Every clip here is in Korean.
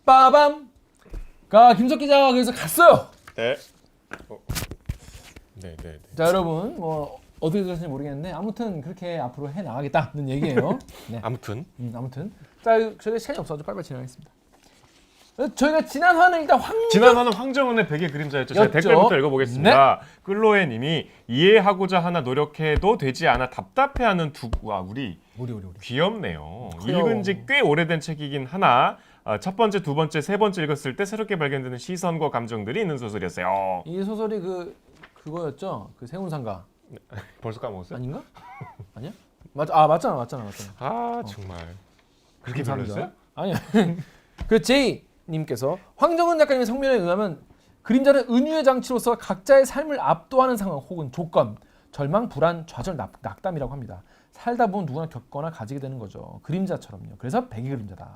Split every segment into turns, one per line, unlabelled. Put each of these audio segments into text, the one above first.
빠밤. 김석 기자가 그래서 갔어요.
네. 네.
자 여러분 뭐 어떻게 들었는지 모르겠는데 아무튼 그렇게 앞으로 해 나가겠다는 얘기예요. 네.
아무튼
자 저희가 시간이 없어서 빨리빨리 진행하겠습니다. 저희가 지난 화는 일단
지난 화는 황정은의 백의 그림자였죠. 제가 댓글부터 읽어보겠습니다.
네.
끌로에님이 이해하고자 하나 노력해도 되지 않아 답답해하는 와 우리 귀엽네요.
귀여워.
읽은 지 꽤 오래된 책이긴 하나 첫 번째, 두 번째, 세 번째 읽었을 때 새롭게 발견되는 시선과 감정들이 있는 소설이었어요.
이 소설이 그거였죠? 그 세운상가
벌써 까먹었어요?
아닌가? 아니야? 맞잖아.
정말 그렇게 별로였어요?
아니야. 그 제이 님께서 황정은 작가님의 성명에 의하면 그림자는 은유의 장치로서 각자의 삶을 압도하는 상황 혹은 조건, 절망, 불안, 좌절, 낙담이라고 합니다. 살다 보면 누구나 겪거나 가지게 되는 거죠. 그림자처럼요. 그래서 백의 그림자다.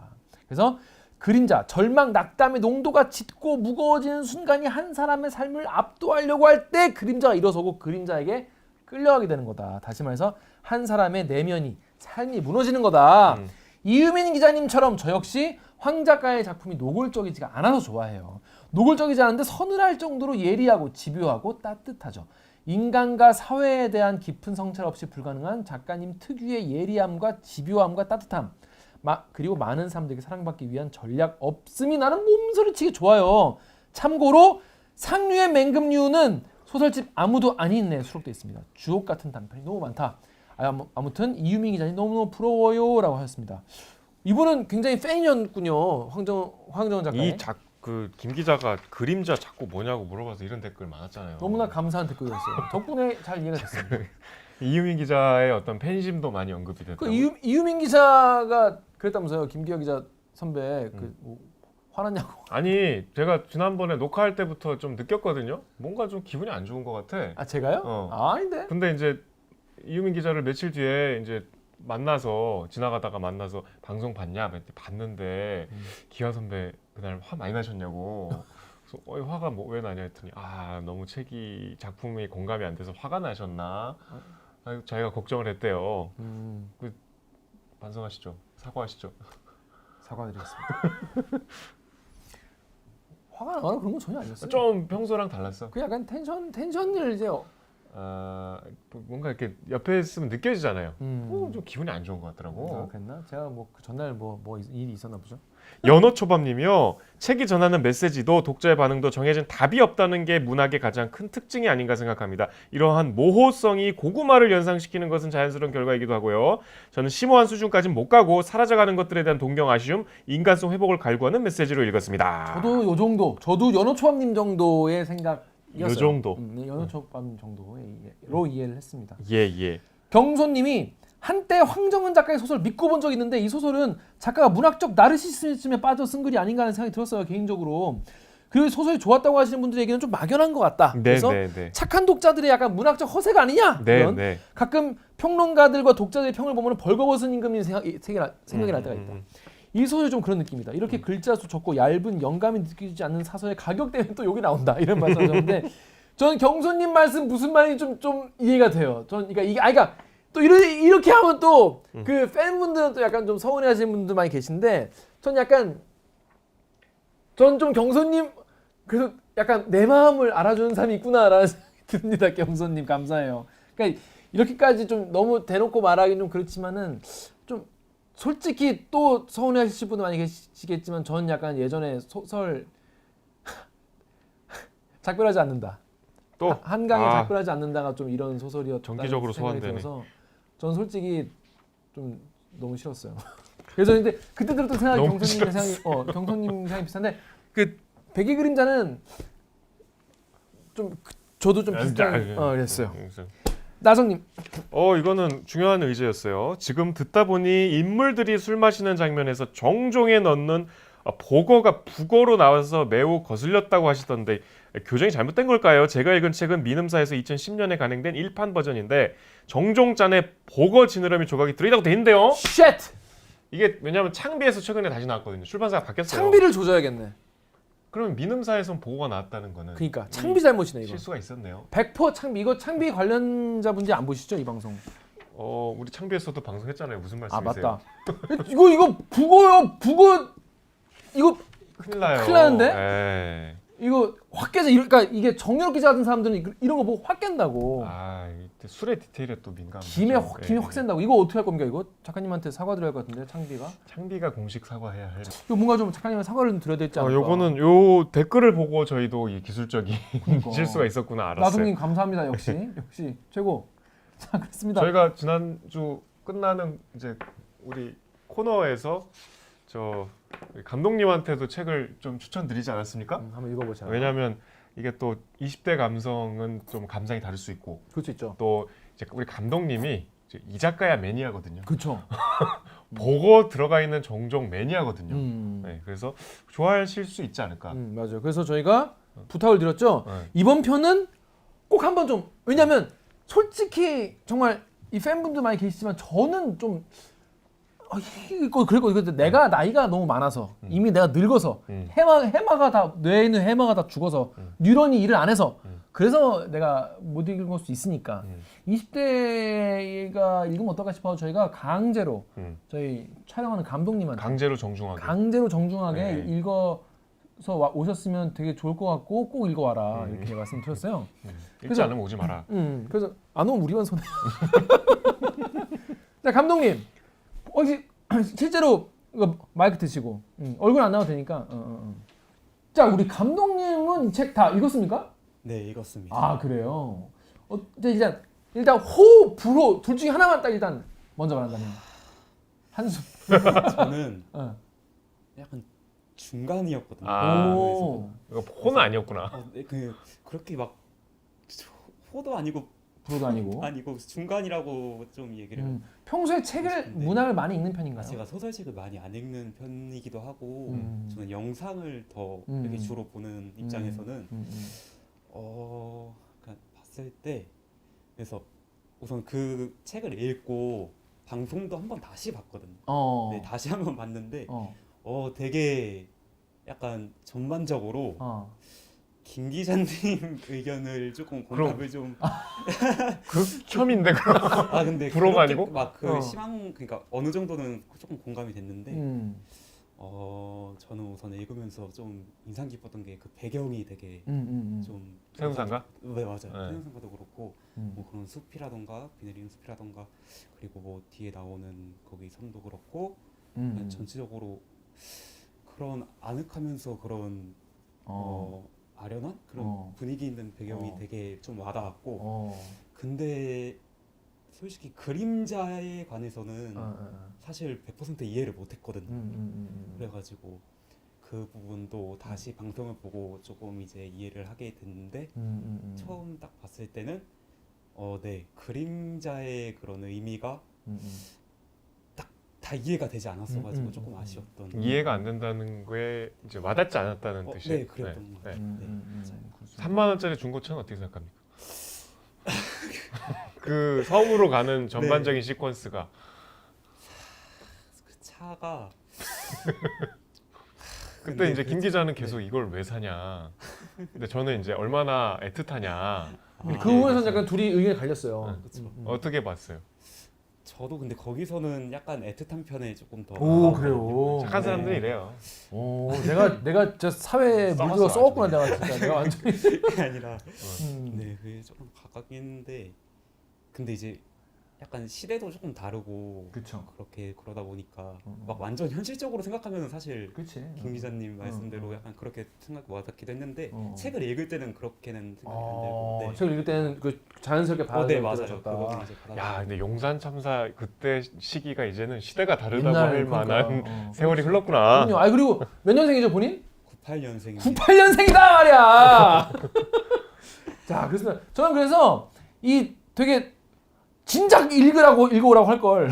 그래서 그림자, 절망, 낙담의 농도가 짙고 무거워지는 순간이 한 사람의 삶을 압도하려고 할 때 그림자가 일어서고 그림자에게 끌려가게 되는 거다. 다시 말해서 한 사람의 내면이, 삶이 무너지는 거다. 이유민 기자님처럼 저 역시 황 작가의 작품이 노골적이지가 않아서 좋아해요. 노골적이지 않은데 서늘할 정도로 예리하고 집요하고 따뜻하죠. 인간과 사회에 대한 깊은 성찰 없이 불가능한 작가님 특유의 예리함과 집요함과 따뜻함, 그리고 많은 사람들에게 사랑받기 위한 전략 없음이 나는 몸소리치게 좋아요. 참고로 상류의 맹금류는 소설집 아무도 아닌에 수록되어 있습니다. 주옥 같은 단편이 너무 많다. 아무튼 이유민 기자님 너무너무 부러워요 라고 하셨습니다. 이분은 굉장히 팬이었군요. 황정은 작가의.
김 기자가 그림자 자꾸 뭐냐고 물어봐서 이런 댓글 많았잖아요.
너무나 감사한 댓글이었어요. 덕분에 잘 이해가 됐습니다.
이유민 기자의 어떤 팬심도 많이 언급이 됐다고.
이유민 기자가 그랬다면서요. 김기혁 기자 선배 화났냐고.
아니 제가 지난번에 녹화할 때부터 좀 느꼈거든요. 뭔가 좀 기분이 안 좋은 것 같아.
아 제가요? 아닌데.
근데 이제 이유민 기자를 며칠 뒤에 이제 지나가다가 만나서 방송 봤냐? 봤는데 기화 선배 그날 화 많이 나셨냐고. 그래서 화가 왜 나냐 했더니 너무 작품이 공감이 안 돼서 화가 나셨나? 자기가 걱정을 했대요. 반성하시죠. 사과하시죠.
사과드리겠습니다. 화가 나거나 그런 건 전혀 아니었어요.
좀 평소랑 달랐어.
그 약간 텐션을 이제
뭔가 이렇게 옆에 있으면 느껴지잖아요. 좀 기분이 안 좋은 것 같더라고.
그랬나? 제가 그 전날 뭐 일이 있었나 보죠.
연어초밥님이요. 책이 전하는 메시지도 독자의 반응도 정해진 답이 없다는 게 문학의 가장 큰 특징이 아닌가 생각합니다. 이러한 모호성이 고구마를 연상시키는 것은 자연스러운 결과이기도 하고요. 저는 심오한 수준까지는 못 가고 사라져가는 것들에 대한 동경, 아쉬움, 인간성 회복을 갈구하는 메시지로 읽었습니다.
저도 요 정도. 저도 연어초밥님 정도의 생각.
요 정도.
연어초밥님 정도로 이해를 했습니다.
예.
경소님이 한때 황정은 작가의 소설 믿고 본 적 있는데 이 소설은 작가가 문학적 나르시시즘에 빠져 쓴 글이 아닌가 하는 생각이 들었어요. 개인적으로. 그리고 소설이 좋았다고 하시는 분들의 얘기는 좀 막연한 것 같다. 그래서 착한 독자들의 약간 문학적 허세가 아니냐. 가끔 평론가들과 독자들의 평을 보면 벌거벗은 임금님 생각이 날 때가 있다. 이 소설이 좀 그런 느낌이다. 이렇게 글자 수 적고 얇은 영감이 느껴지지 않는 사설의 가격 때문에 또 욕이 나온다. 이런 말씀하셨는데 저는 경소님 말씀 무슨 말인지 좀 이해가 돼요. 그러니까 또 이렇게 하면 또 그 팬분들은 또 약간 좀 서운해하시는 분들 많이 계신데 전 좀 경소님 그래서 약간 내 마음을 알아주는 사람이 있구나라는 생각이 듭니다. 경소님 감사해요. 그러니까 이렇게까지 좀 너무 대놓고 말하기는 좀 그렇지만은 좀 솔직히 또 서운해하실 분들 많이 계시겠지만 저는 약간 예전에 소설 작별하지 않는다. 또 한강에 작별하지 않는다가 좀 이런 소설이었다.
정기적으로 소환되네.
전 솔직히 좀 너무 싫었어요. 그래서 근데 그때 들었던 생각이 경선님 생각이 비슷한데 그 백의 그림자는 좀 저도 좀 비슷한 그랬어요. 나성님.
이거는 중요한 의제였어요. 지금 듣다 보니 인물들이 술 마시는 장면에서 정종에 넣는 보거가 북어로 나와서 매우 거슬렸다고 하시던데 교정이 잘못된 걸까요? 제가 읽은 책은 민음사에서 2010년에 간행된 1판 버전인데 정종짠에 보거 지느러미 조각이 들어있다고 돼 있는데요.
쉣!
이게 왜냐하면 창비에서 최근에 다시 나왔거든요. 출판사가 바뀌었어요.
창비를 조져야겠네.
그러면 민음사에선 보고가 나왔다는 거는
그러니까 창비 잘못이네. 이거
실수가 있었네요.
100% 창비. 이거 창비 관련자분들 안 보시죠 이 방송?
우리 창비에서도 방송했잖아요. 무슨 말씀이세요?
맞다. 이거 북어요. 북어 이거
큰일 나요.
큰일 나는데?
예.
이거 확 깨져. 그러니까 이게 정유럽 기자 같은 사람들은 이런 거 보고 확 깬다고.
아, 이때 술의 디테일에 또 민감하죠.
김에
예.
확 샌다고. 이거 어떻게 할 겁니까? 이거 작가님한테 사과드려야 할 것 같은데 창비가.
창비가 공식 사과해야 할.
이거 뭔가 좀 작가님한테 사과를 좀 드려야 되지 않을까?
요거는 요 댓글을 보고 저희도 이 기술적인
그러니까.
실수가 있었구나 알았어요.
나동님 감사합니다. 역시 최고. 자 그렇습니다.
저희가 지난주 끝나는 이제 우리 코너에서 저 감독님한테도 책을 좀 추천드리지 않았습니까?
한번 읽어보자.
왜냐하면 이게 또 20대 감성은 좀 감상이 다를 수 있고
그럴 수 있죠.
또 이제 우리 감독님이 이제 이 작가야 매니아거든요.
그렇죠.
보고 들어가 있는 종종 매니아거든요.
음.
네, 그래서 좋아하실 수 있지 않을까.
맞아요. 그래서 저희가 부탁을 드렸죠.
네.
이번 편은 꼭 한번 좀 왜냐면 솔직히 정말 이 팬분들 많이 계시지만 저는 좀 이거 내가 나이가 너무 많아서 이미 내가 늙어서 해마가 다 뇌에 있는 해마가 다 죽어서 뉴런이 일을 안 해서 그래서 내가 못 읽을 수 있으니까 20대가 읽으면 어떨까 싶어서 저희가 강제로 저희 촬영하는 감독님한테
강제로 정중하게.
강제로 정중하게
네.
읽어서 오셨으면 되게 좋을 것 같고 꼭 읽어와라 이렇게 말씀드렸어요.
읽지
그래서-
않으면 오지 마라.
그래서 안 오면 우리만 손해. 자 감독님 혹시 실제로 이거 마이크 드시고 얼굴 안 나와도 되니까. 자 우리 감독님은 이 책 다 읽었습니까?
네, 읽었습니다.
아 그래요. 일단 호, 불호 둘 중에 하나만 딱 일단 먼저 말한다면 한숨.
저는
어.
약간 중간이었거든요.
아.
오.
이거 폰은 아니었구나.
네, 그렇게 막 호도 아니고
불호도 아니고.
중간이라고 좀 얘기를.
평소에 책을 문학을 많이 읽는 편인가요?
제가 소설책을 많이 안 읽는 편이기도 하고 저는 영상을 더
음.
이렇게 주로 보는 입장에서는 그러니까 봤을 때 그래서 우선 그 책을 읽고 방송도 한번 다시 봤거든요. 네, 다시 한번 봤는데 되게 약간 전반적으로 김 기자님 의견을 조금 공감을 좀
극혐인데 그럼.
근데
불호가
그렇게
아니고?
막 그 심한 그러니까 어느 정도는 조금 공감이 됐는데 저는 우선 읽으면서 좀 인상 깊었던 게 그 배경이 되게 좀
세운상가?
네 맞아요.
네.
세운상가도 그렇고 뭐 그런 숲이라던가 비 내리는 숲이라던가 그리고 뭐 뒤에 나오는 거기 섬도 그렇고 그냥 전체적으로 그런 아늑하면서 그런 아련한 그런 분위기 있는 배경이 되게 좀 와닿았고 근데 솔직히 그림자에 관해서는 사실 100% 이해를 못했거든요. 그래가지고 그 부분도 다시 방송을 보고 조금 이제 이해를 하게 됐는데 처음 딱 봤을 때는 네 그림자의 그런 의미가 딱 다 이해가 되지 않았어가지고 조금 아쉬웠던.
이해가 안 된다는 거에 이제 와닿지 않았다는 뜻이에요.
네 그랬던 것 같아요. 네, 맞아요.
3만 원짜리 중고차는 어떻게 생각합니까? 그 섬으로 가는 전반적인 시퀀스가
그 차가
그때
근데
이제 김 기자는 계속 이걸 왜 사냐. 근데 저는 이제 얼마나 애틋하냐.
그 부분에서 약간 둘이 의견이 갈렸어요.
그쵸.
어떻게 봤어요?
저도 근데 거기서는 약간 애틋한 편에 조금 더
오,
가깝거든요.
그래요?
착한
네.
사람들이 이래요.
오, 내가 진짜 사회에
썩었어,
물들어 썩었구나
아주
내가 진짜 내가 완전히.
그게 아니라
음.
네 그게 조금 가깝긴 했는데 근데 이제 약간 시대도 조금 다르고
그쵸.
그렇게 그러다 보니까 막 완전 현실적으로 생각하면 사실
그렇지.
김 기자님 말씀대로 약간 그렇게 생각 와닿기도 했는데
어.
책을 읽을 때는 그렇게는 생각이 안 들고 네.
책을 읽을 때는 그 자연스럽게
네 맞아요.
받아들여졌다.
그거는 이제
야, 근데 용산 참사 그때 시기가 이제는 시대가 다르다고
옛날,
할 만한
그러니까,
세월이 흘렀구나.
그럼요. 아니 그리고 몇 년생이죠 본인?
98년생입니다.
98년생이다 말이야. 자, 그렇습니다. 저는 그래서 이 되게 진작 읽어오라고 할 걸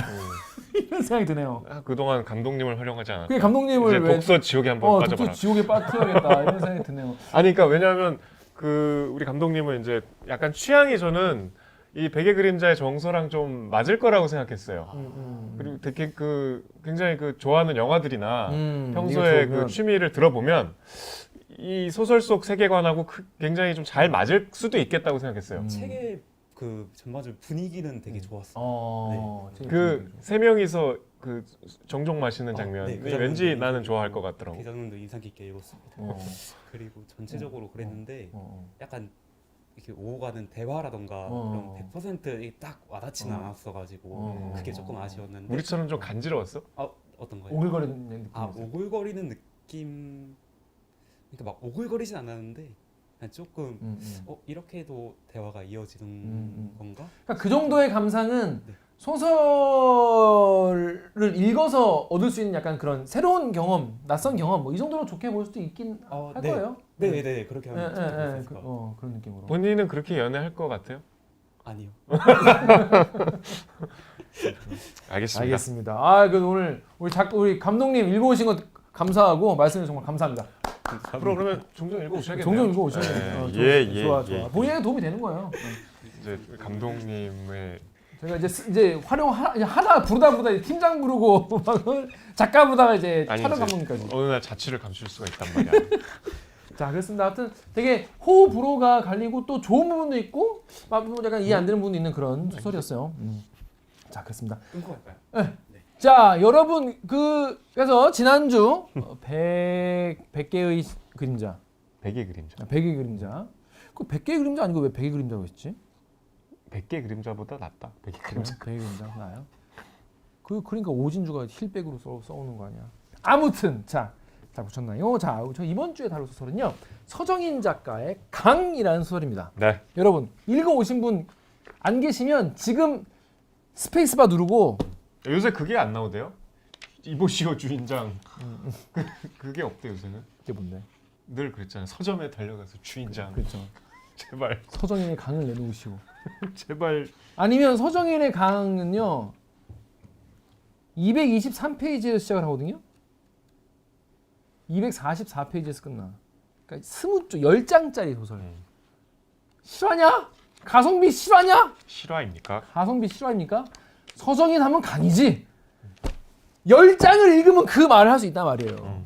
이런 생각이 드네요.
그동안 감독님을 활용하지 않았다.
그게 감독님을
이제
왜
독서 지옥에 한번
독서
빠져봐라.
지옥에 빠뜨려야겠다 이런 생각이 드네요.
아니 그러니까 왜냐하면 그 우리 감독님은 이제 약간 취향이 저는 이 베개 그림자의 정서랑 좀 맞을 거라고 생각했어요. 그리고 되게 그 굉장히 그 좋아하는 영화들이나 평소에 그 취미를 들어보면 이 소설 속 세계관하고 굉장히 좀 잘 맞을 수도 있겠다고 생각했어요.
책의 그 전반적인 분위기는 되게 좋았어요.
네.
그 세 명이서 그 종종 마시는 장면
네, 그
왠지
장면도
나는 좋아할 것 같더라고.
그 장면도 인상 깊게 읽었습니다.
어.
그리고 전체적으로 그랬는데 약간 이렇게 오고 가는 대화라던가
어.
그런 100%이 딱 와닿지는 않았어가지고 그게 조금 아쉬웠는데.
우리처럼 좀 간지러웠어?
어떤 거요?
오글거리는 느낌.
오글거리는 느낌. 그러니까 막 오글거리진 않았는데 그냥 조금 이렇게도 대화가 이어지는 건가?
그러니까 그 정도의 감상은
네.
소설을 읽어서 얻을 수 있는 약간 그런 새로운 경험, 낯선 경험 뭐 이 정도로 좋게 볼 수도 있긴 할
네.
거예요.
네네네 그렇게 하면 좋을 수 있을 것 같아요.
그런 느낌으로.
본인은 그렇게 연애할 것 같아요?
아니요.
알겠습니다.
알겠습니다. 아, 그 오늘 우리 감독님 읽어오신 것 감사하고 말씀 정말 감사합니다.
앞으로 그러면 종종 읽어오셔야겠네요.
종종 읽어오셔야겠네요.
예,
좋아,
예,
좋아.
예.
본인에게 도움이 되는 거예요.
이제 감독님의
저희가 이제 하다 부르다 이제 팀장 부르고 막 작가 부르다가 이제
아니,
촬영
이제
감독님까지.
어느 날 자취를 감출 수가 있단 말이야.
자, 그렇습니다. 하여튼 되게 호불호가 갈리고 또 좋은 부분도 있고 막 약간 이해 안 되는 부분도 있는 그런 소설이었어요. 자, 그렇습니다.
끊고 갈까요?
자, 여러분 그래서 지난주 100개의 그림자.
100의 그림자.
100의 그림자. 그 100개의 그림자 아니고 왜 100의 그림자고 했지?
100개 그림자보다 낫다. 100의 그림자.
100의 그림자 나요? 그러니까 오진주가 힐백으로 써오는 거 아니야? 아무튼 자 붙였나요? 자, 저 이번 주에 다룰 소설은요. 서정인 작가의 강이라는 소설입니다.
네.
여러분 읽어 오신 분 안 계시면 지금 스페이스바 누르고
요새 그게 안 나오대요? 이보시오 주인장. 그게 없대 요새는.
이게 뭔데?
늘 그랬잖아요. 서점에 달려가서 주인장.
그렇죠.
제발.
서정인의 강을 내놓으시오.
제발.
아니면 서정인의 강은요 223페이지에서 시작을 하거든요. 244페이지에서 끝나. 그러니까 20쪽 10장짜리 소설. 실화냐? 가성비 실화냐?
실화입니까?
가성비 실화입니까? 서정인 하면 강이지. 10장을 읽으면 그 말을 할 수 있단 말이에요.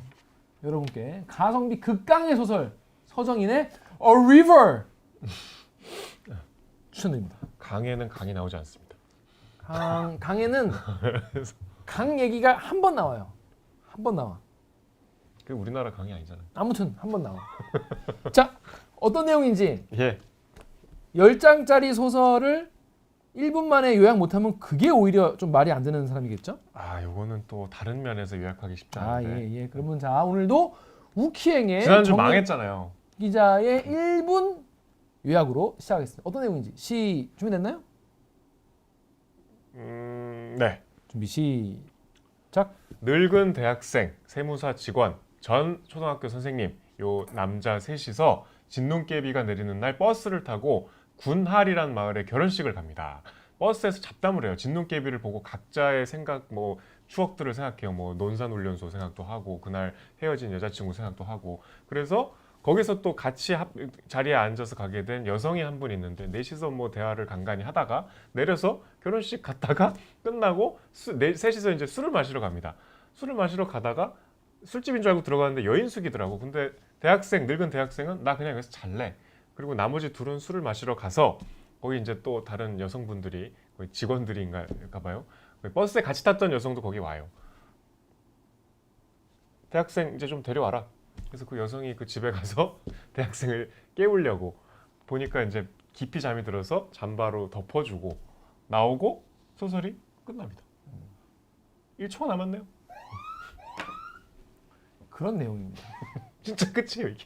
여러분께 가성비 극강의 소설 서정인의 A River 추천드립니다.
강에는 강이 나오지 않습니다.
강에는 강 얘기가 한 번 나와요. 한 번 나와.
그 우리나라 강이 아니잖아요.
아무튼 한 번 나와. 자, 어떤 내용인지
예.
10장짜리 소설을 1분 만에 요약 못하면 그게 오히려 좀 말이 안 되는 사람이겠죠?
아, 요거는 또 다른 면에서 요약하기 쉽지
아,
않은데.
예. 그러면 자, 오늘도 우키행의
지난주
정리
망했잖아요.
기자의 1분 요약으로 시작하겠습니다. 어떤 내용인지 준비됐나요?
네.
준비 시작.
늙은 대학생, 세무사 직원, 전 초등학교 선생님, 요 남자 셋이서 진눈깨비가 내리는 날 버스를 타고 군할이란 마을에 결혼식을 갑니다. 버스에서 잡담을 해요. 진눈깨비를 보고 각자의 생각, 뭐 추억들을 생각해요. 뭐 논산훈련소 생각도 하고 그날 헤어진 여자친구 생각도 하고. 그래서 거기서 또 같이 자리에 앉아서 가게 된 여성이 한 분 있는데 넷이서 뭐 대화를 간간히 하다가 내려서 결혼식 갔다가 끝나고 셋이서 이제 술을 마시러 갑니다. 술을 마시러 가다가 술집인 줄 알고 들어가는데 여인숙이더라고. 근데 늙은 대학생은 나 그냥 여기서 잘래. 그리고 나머지 둘은 술을 마시러 가서 거기 이제 또 다른 여성분들이 거의 직원들인가 봐요. 버스에 같이 탔던 여성도 거기 와요. 대학생 이제 좀 데려와라. 그래서 그 여성이 그 집에 가서 대학생을 깨우려고 보니까 이제 깊이 잠이 들어서 잠바로 덮어주고 나오고 소설이 끝납니다. 1초가 남았네요.
그런 내용입니다.
진짜 끝이에요 이게.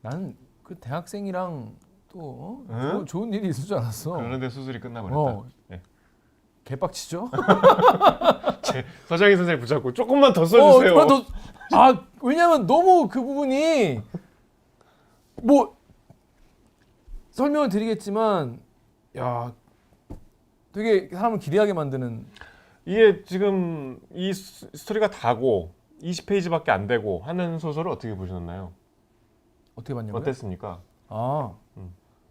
나는 그 대학생이랑 또
응?
좋은 일이 있을 줄 알았어.
그런데 소설이 끝나버렸다. 네.
개빡치죠?
서정희 선생님 붙잡고 조금만 더 써주세요.
왜냐면 너무 그 부분이 뭐 설명을 드리겠지만 야 되게 사람을 기대하게 만드는.
이게 지금 이 스토리가 다고 20페이지밖에 안 되고 하는 소설을 어떻게 보셨나요?
어떻게 봤냐고요?
어땠습니까?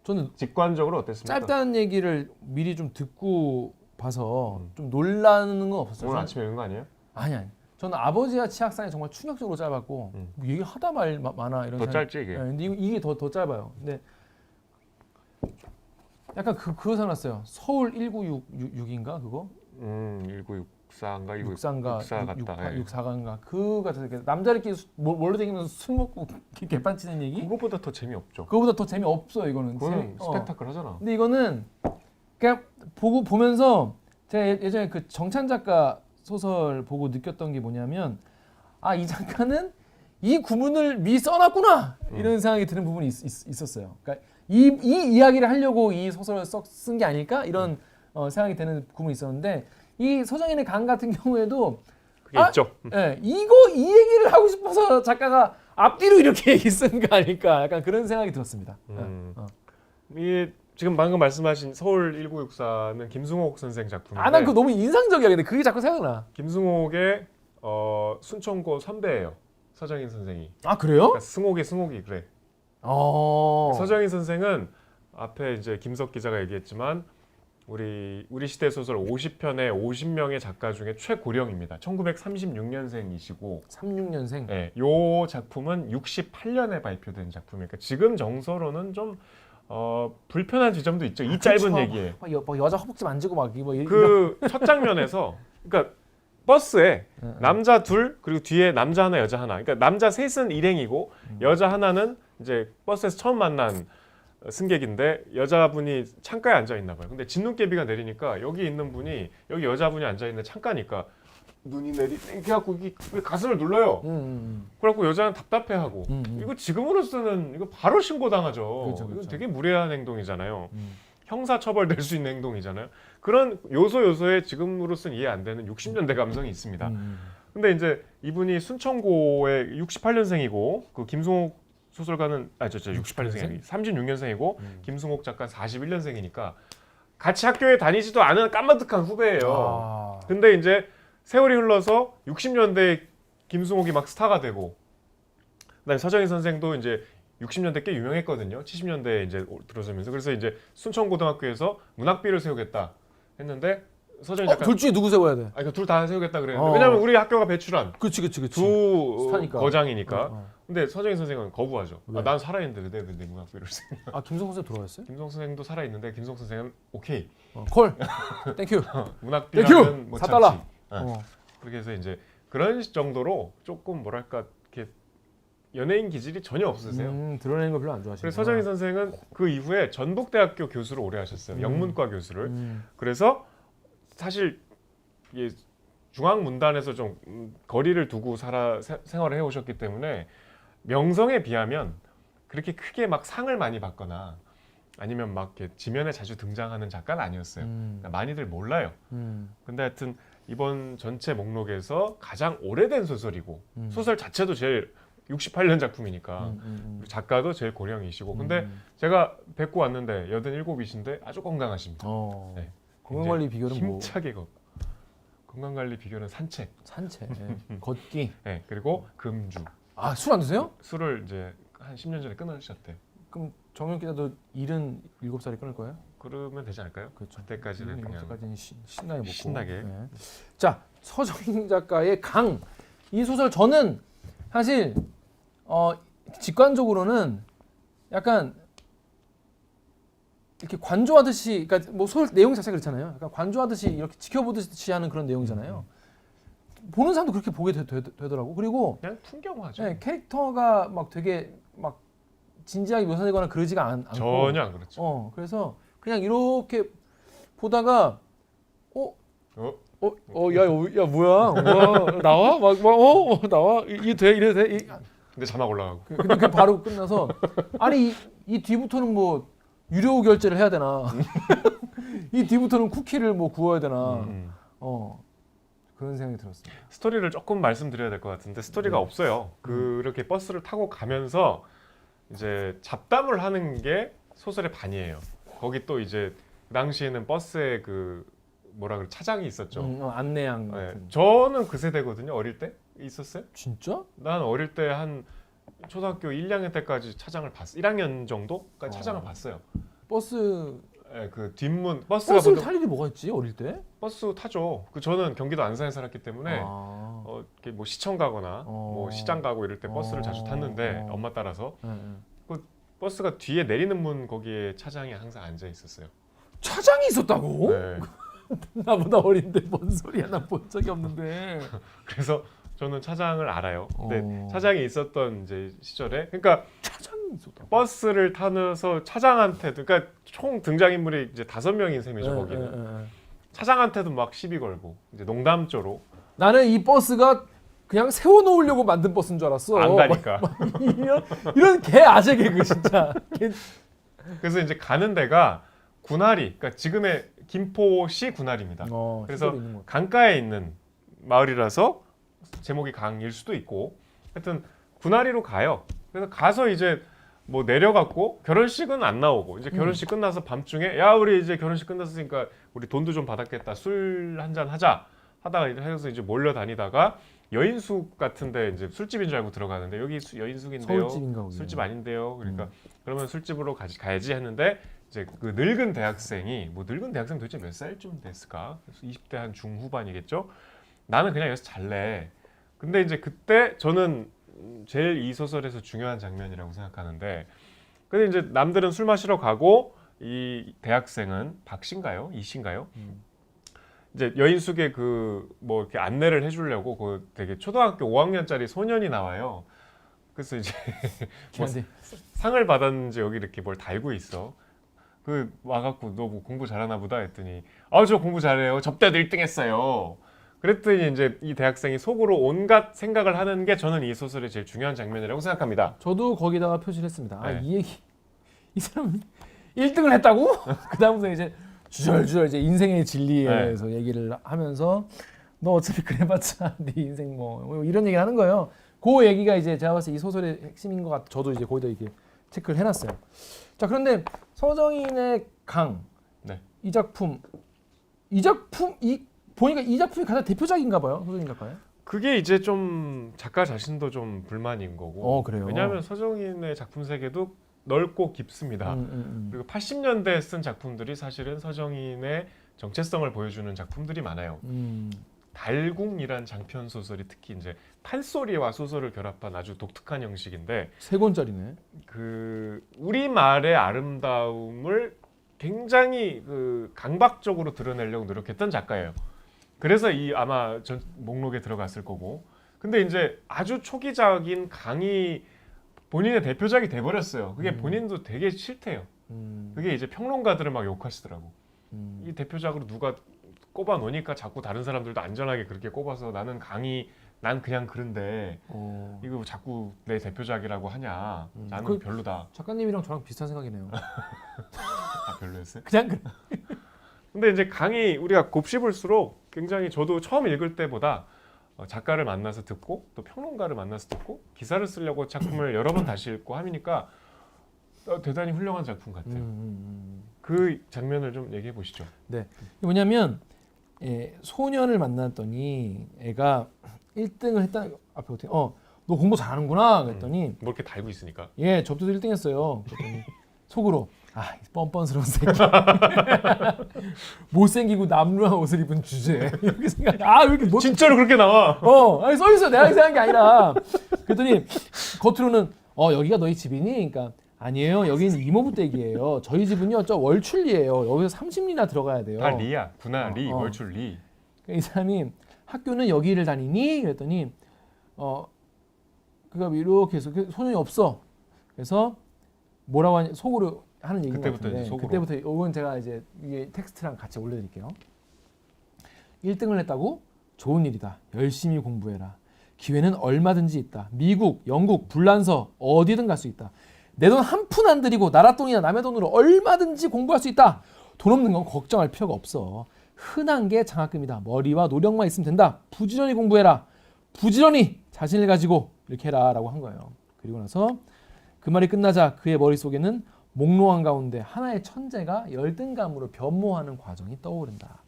저는
직관적으로 어땠습니까?
짧다는 얘기를 미리 좀 듣고 봐서 좀 놀라는 건 없었어요.
오늘 아침에 읽은 거 아니에요?
아니. 저는 아버지와 치악산이 정말 충격적으로 짧았고 뭐 얘기 하다 말 많아 이런.
더 짧지 이게?
네, 근데 이게 더 짧아요. 근데 약간 그거 생각났어요. 서울 1966인가 그거?
196 육사인가 이거
육사인가
육사 같다. 예.
육사인가 그 같은 남자들끼리 몰로 다니면서 술 먹고 개판 치는 얘기?
그거보다 더 재미없죠.
그거보다 더 재미 없어 이거는.
그거는 스펙타클 하잖아.
근데 이거는 그냥 보면서 제가 예전에 그 정찬 작가 소설 보고 느꼈던 게 뭐냐면 아, 이 작가는 이 구문을 미리 써놨구나 이런 생각이 드는 부분이 있었어요. 그러니까 이 이야기를 하려고 이 소설을 쓴 게 아닐까 이런 생각이 드는 부분이 있었는데 이 서정인의 강 같은 경우에도
그게 있죠.
예, 이 얘기를 하고 싶어서 작가가 앞뒤로 이렇게 얘기 쓴 거 아닐까 약간 그런 생각이 들었습니다.
이 지금 방금 말씀하신 서울 1964는 김승옥 선생 작품인데
난 그거 너무 인상적이야. 근데 그게 자꾸 생각나.
김승옥의 순천고 선배예요. 서정인 선생이.
아, 그래요?
그러니까 승옥이 그래.
어.
서정인 선생은 앞에 이제 김석 기자가 얘기했지만 우리 시대 소설 50편의 50명의 작가 중에 최고령입니다. 1936년생이시고
36년생.
네, 요 작품은 68년에 발표된 작품이니까 지금 정서로는 좀 불편한 지점도 있죠. 이 짧은
그쵸.
얘기에.
막 여자 허벅지 만지고 막
그 첫 장면에서 그러니까 버스에 남자 둘 그리고 뒤에 남자 하나 여자 하나. 그러니까 남자 셋은 일행이고 여자 하나는 이제 버스에서 처음 만난 승객인데 여자분이 창가에 앉아 있나 봐요. 근데 진눈깨비가 내리니까 여기 있는 분이 여기 여자분이 앉아 있는 창가니까 눈이 그래갖고 이게 가슴을 눌러요. 그래갖고 여자는 답답해하고 이거 지금으로서는 이거 바로 신고당하죠.
그쵸.
이거 되게 무례한 행동이잖아요. 형사 처벌될 수 있는 행동이잖아요. 그런 요소에 지금으로서는 이해 안 되는 60년대 감성이 있습니다. 근데 이제 이분이 순천고의 68년생이고 그 김승옥 소설가는 68년생이 아니고 36년생이고 김승옥 작가 41년생이니까 같이 학교에 다니지도 않은 까마득한 후배예요. 근데 이제 세월이 흘러서 60년대에 김승옥이 막 스타가 되고 그다음에 서정인 선생도 이제 60년대 꽤 유명했거든요. 70년대에 이제 들어서면서 그래서 이제 순천고등학교에서 문학비를 세우겠다 했는데 서정인 작가
둘 중에 누구 세워야 돼?
그러니까 둘 다 세우겠다 그랬는데 왜냐면 우리 학교가 배출한
그치.
두
스타니까.
거장이니까. 근데 서정인 선생은 거부하죠.
왜?
난 살아있는데 왜 문학비를 세?
김성 선생 돌아왔어요?
김성 선생도 살아있는데 김성 선생은 오케이
콜. 땡큐.
문학비라는 뭐
4달러.
참지. 그렇게 해서 이제 그런 정도로 조금 뭐랄까 이렇게 연예인 기질이 전혀 없으세요.
드러내는 걸 별로 안 좋아하시는.
그래서 서정인 선생은 그 이후에 전북대학교 교수를 오래 하셨어요. 영문과 교수를. 그래서 사실 이게 중앙문단에서 좀 거리를 두고 생활을 해오셨기 때문에 명성에 비하면 그렇게 크게 막 상을 많이 받거나 아니면 막 이렇게 지면에 자주 등장하는 작가는 아니었어요. 그러니까 많이들 몰라요. 근데 하여튼 이번 전체 목록에서 가장 오래된 소설이고 소설 자체도 제일 68년 작품이니까 작가도 제일 고령이시고 근데 제가 뵙고 왔는데 87이신데 아주 건강하십니다.
네. 건강관리 비결은
힘차게 건강관리 비결은 산책.
걷기.
네, 그리고 금주.
술 안 드세요?
술을 이제 한 10년 전에 끊으셨대.
그럼 정현 기자도 77살에 끊을 거예요?
그러면 되지 않을까요?
그렇죠.
그때까지는 그냥
7살까지는 신나게 먹고.
신나게.
네. 자, 서정인 작가의 강. 이 소설 저는 사실 직관적으로는 약간 이렇게 관조하듯이, 그러니까 뭐 소설 내용 자체가 그렇잖아요. 약간 관조하듯이 이렇게 지켜보듯이 하는 그런 내용이잖아요. 보는 사람도 그렇게 보게 되더라고. 그리고
그냥 풍경화죠.
네, 캐릭터가 막 되게 막 진지하게 묘사되거나 그러지가 않고
전혀 안 그렇죠.
그래서 그냥 이렇게 보다가 야 뭐야 나와 나와 이래도 돼
근데 자막 올라가고.
근데 바로 끝나서 아니 이 뒤부터는 뭐 유료 결제를 해야 되나 이 뒤부터는 쿠키를 뭐 구워야 되나 그런 생각이 들었습니다.
스토리를 조금 말씀드려야 될 것 같은데 스토리가 없어요. 그렇게 버스를 타고 가면서 이제 잡담을 하는 게 소설의 반이에요. 거기 또 이제 그 당시에는 버스에 그 뭐라 그래 차장이 있었죠.
안내양.
네, 저는 그 세대거든요. 어릴 때 있었어요?
진짜?
난 어릴 때 한 초등학교 1, 2학년 때까지 차장을 봤어. 1학년 정도까지 차장을 봤어요.
버스.
네, 그 뒷문 버스가
버스를 탈 일이 뭐가 있지 어릴 때?
버스 타죠. 저는 경기도 안산에 살았기 때문에 이렇게 뭐 시청 가거나 뭐 시장 가고 이럴 때 버스를 자주 탔는데 엄마 따라서 그 버스가 뒤에 내리는 문 거기에 차장이 항상 앉아 있었어요.
차장이 있었다고?
네.
나보다 어린데 뭔 소리야? 나 본 적이 없는데.
그래서 저는 차장을 알아요. 근데
어.
차장이 있었던 이제 시절에, 그러니까
차장이 있었다.
버스를 타면서 차장한테도, 그러니까 총 등장인물이 이제 5명인 셈이죠 거기는. 차장한테도 막 시비 걸고 이제 농담조로
나는 이 버스가 그냥 세워놓으려고 만든 버스인 줄 알았어.
안 가니까.
이런 개 아재 개그 진짜.
그래서 이제 가는 데가 군할이, 그러니까 지금의 김포시 군할입니다. 그래서
시골에 있는 거.
강가에 있는 마을이라서 제목이 강일 수도 있고, 하여튼 군할이로 가요. 그래서 가서 이제 뭐 내려갔고, 결혼식은 안 나오고, 이제 결혼식 끝나서 밤중에 야 우리 이제 결혼식 끝났으니까 우리 돈도 좀 받았겠다, 술 한잔 하자 하다가 이제 해서 이제 몰려다니다가 여인숙 같은데 이제 술집인 줄 알고 들어가는데, 여기 여인숙인데요,
서울집인가 거기.
술집 아닌데요. 그러니까 그러면 술집으로 가야지 했는데, 이제 그 늙은 대학생이, 뭐 늙은 대학생 도대체 몇 살쯤 됐을까? 20대 한 중후반이겠죠. 나는 그냥 여기서 잘래. 근데 이제 그때 저는 제일 이 소설에서 중요한 장면이라고 생각하는데, 근데 이제 남들은 술 마시러 가고 이 대학생은 박씨인가요? 이씨인가요? 이제 여인숙의 그 뭐 이렇게 안내를 해주려고 그 되게 초등학교 5학년짜리 소년이 나와요. 그래서 이제 뭐
귀한데.
상을 받았는지 여기 이렇게 뭘 달고 있어. 그 와갖고 너 뭐 공부 잘하나 보다 했더니 저 공부 잘해요. 접대도 1등 했어요. 그랬더니 이제 이 대학생이 속으로 온갖 생각을 하는 게 저는 이 소설의 제일 중요한 장면이라고 생각합니다.
저도 거기다가 표시를 했습니다.
네.
이 얘기, 이 사람 1등을 했다고? 그 다음부터 이제 주절주절 이제 인생의 진리에
네.
대해서 얘기를 하면서 너 어차피 그래봤자 네 인생 뭐 이런 얘기를 하는 거예요. 그 얘기가 이제 제가 봤을 때 이 소설의 핵심인 것 같아. 저도 이제 거기다 이렇게 체크를 해놨어요. 자, 그런데 서정인의 강,
네.
이 작품 보니까 이 작품이 가장 대표작인가 봐요. 서정인 작가의.
그게 이제 좀 작가 자신도 좀 불만인 거고.
그래요.
왜냐하면 서정인의 작품 세계도 넓고 깊습니다. 그리고 80년대에 쓴 작품들이 사실은 서정인의 정체성을 보여주는 작품들이 많아요. 달궁이란 장편 소설이 특히 이제 판소리와 소설을 결합한 아주 독특한 형식인데,
3권짜리네.
그 우리말의 아름다움을 굉장히 그 강박적으로 드러내려고 노력했던 작가예요. 그래서 이 아마 전 목록에 들어갔을 거고. 근데 이제 아주 초기작인 강이 본인의 대표작이 돼버렸어요. 그게 본인도 되게 싫대요. 그게 이제 평론가들은 막 욕하시더라고. 이 대표작으로 누가 꼽아 놓으니까 자꾸 다른 사람들도 안전하게 그렇게 꼽아서 나는 강이 난 그냥 그런데 이거 자꾸 내 대표작이라고 하냐. 나는
그-
별로다.
작가님이랑 저랑 비슷한 생각이네요.
별로였어요?
그냥 그래.
근데 이제 강이 우리가 곱씹을수록 굉장히, 저도 처음 읽을 때보다 작가를 만나서 듣고 또 평론가를 만나서 듣고 기사를 쓰려고 작품을 여러 번 다시 읽고 하니까 대단히 훌륭한 작품 같아요. 그 장면을 좀 얘기해 보시죠.
네. 뭐냐면 소년을 만났더니 애가 1등을 했다. 앞에 어떻게 너 공부 잘하는구나 그랬더니
뭐 이렇게 달고 있으니까.
예, 접대도 1등 했어요. 그랬더니 속으로 이 뻔뻔스러운 새끼. 못생기고 남루한 옷을 입은 주제. 이렇게 생각. 왜 이렇게 못
진짜로 그렇게 나와.
아니 써 있어. 내가 생각한 게 아니라. 그랬더니 겉으로는 여기가 너희 집이니? 그러니까 아니에요. 여기는 이모부 댁이에요. 저희 집은요 저 월출리예요. 여기서 30리나 들어가야 돼요.
다 리야. 구나 리,
어.
월출 리.
이 사람이 학교는 여기를 다니니? 그랬더니 그가 이렇게 해서 소년이 없어. 그래서 뭐라고 하냐 속으로 하는 얘기인 것
그때부터
같은데
이제 속으로.
그때부터 이건 제가 이제 이게 텍스트랑 같이 올려드릴게요. 1등을 했다고? 좋은 일이다. 열심히 공부해라. 기회는 얼마든지 있다. 미국, 영국, 불란서 어디든 갈 수 있다. 내 돈 한 푼 안 들이고 나라 돈이나 남의 돈으로 얼마든지 공부할 수 있다. 돈 없는 건 걱정할 필요가 없어. 흔한 게 장학금이다. 머리와 노력만 있으면 된다. 부지런히 공부해라. 부지런히 자신을 가지고 이렇게 해라 라고 한 거예요. 그리고 나서 그 말이 끝나자 그의 머릿속에는 몽롱한 가운데 하나의 천재가 열등감으로 변모하는 과정이 떠오른다.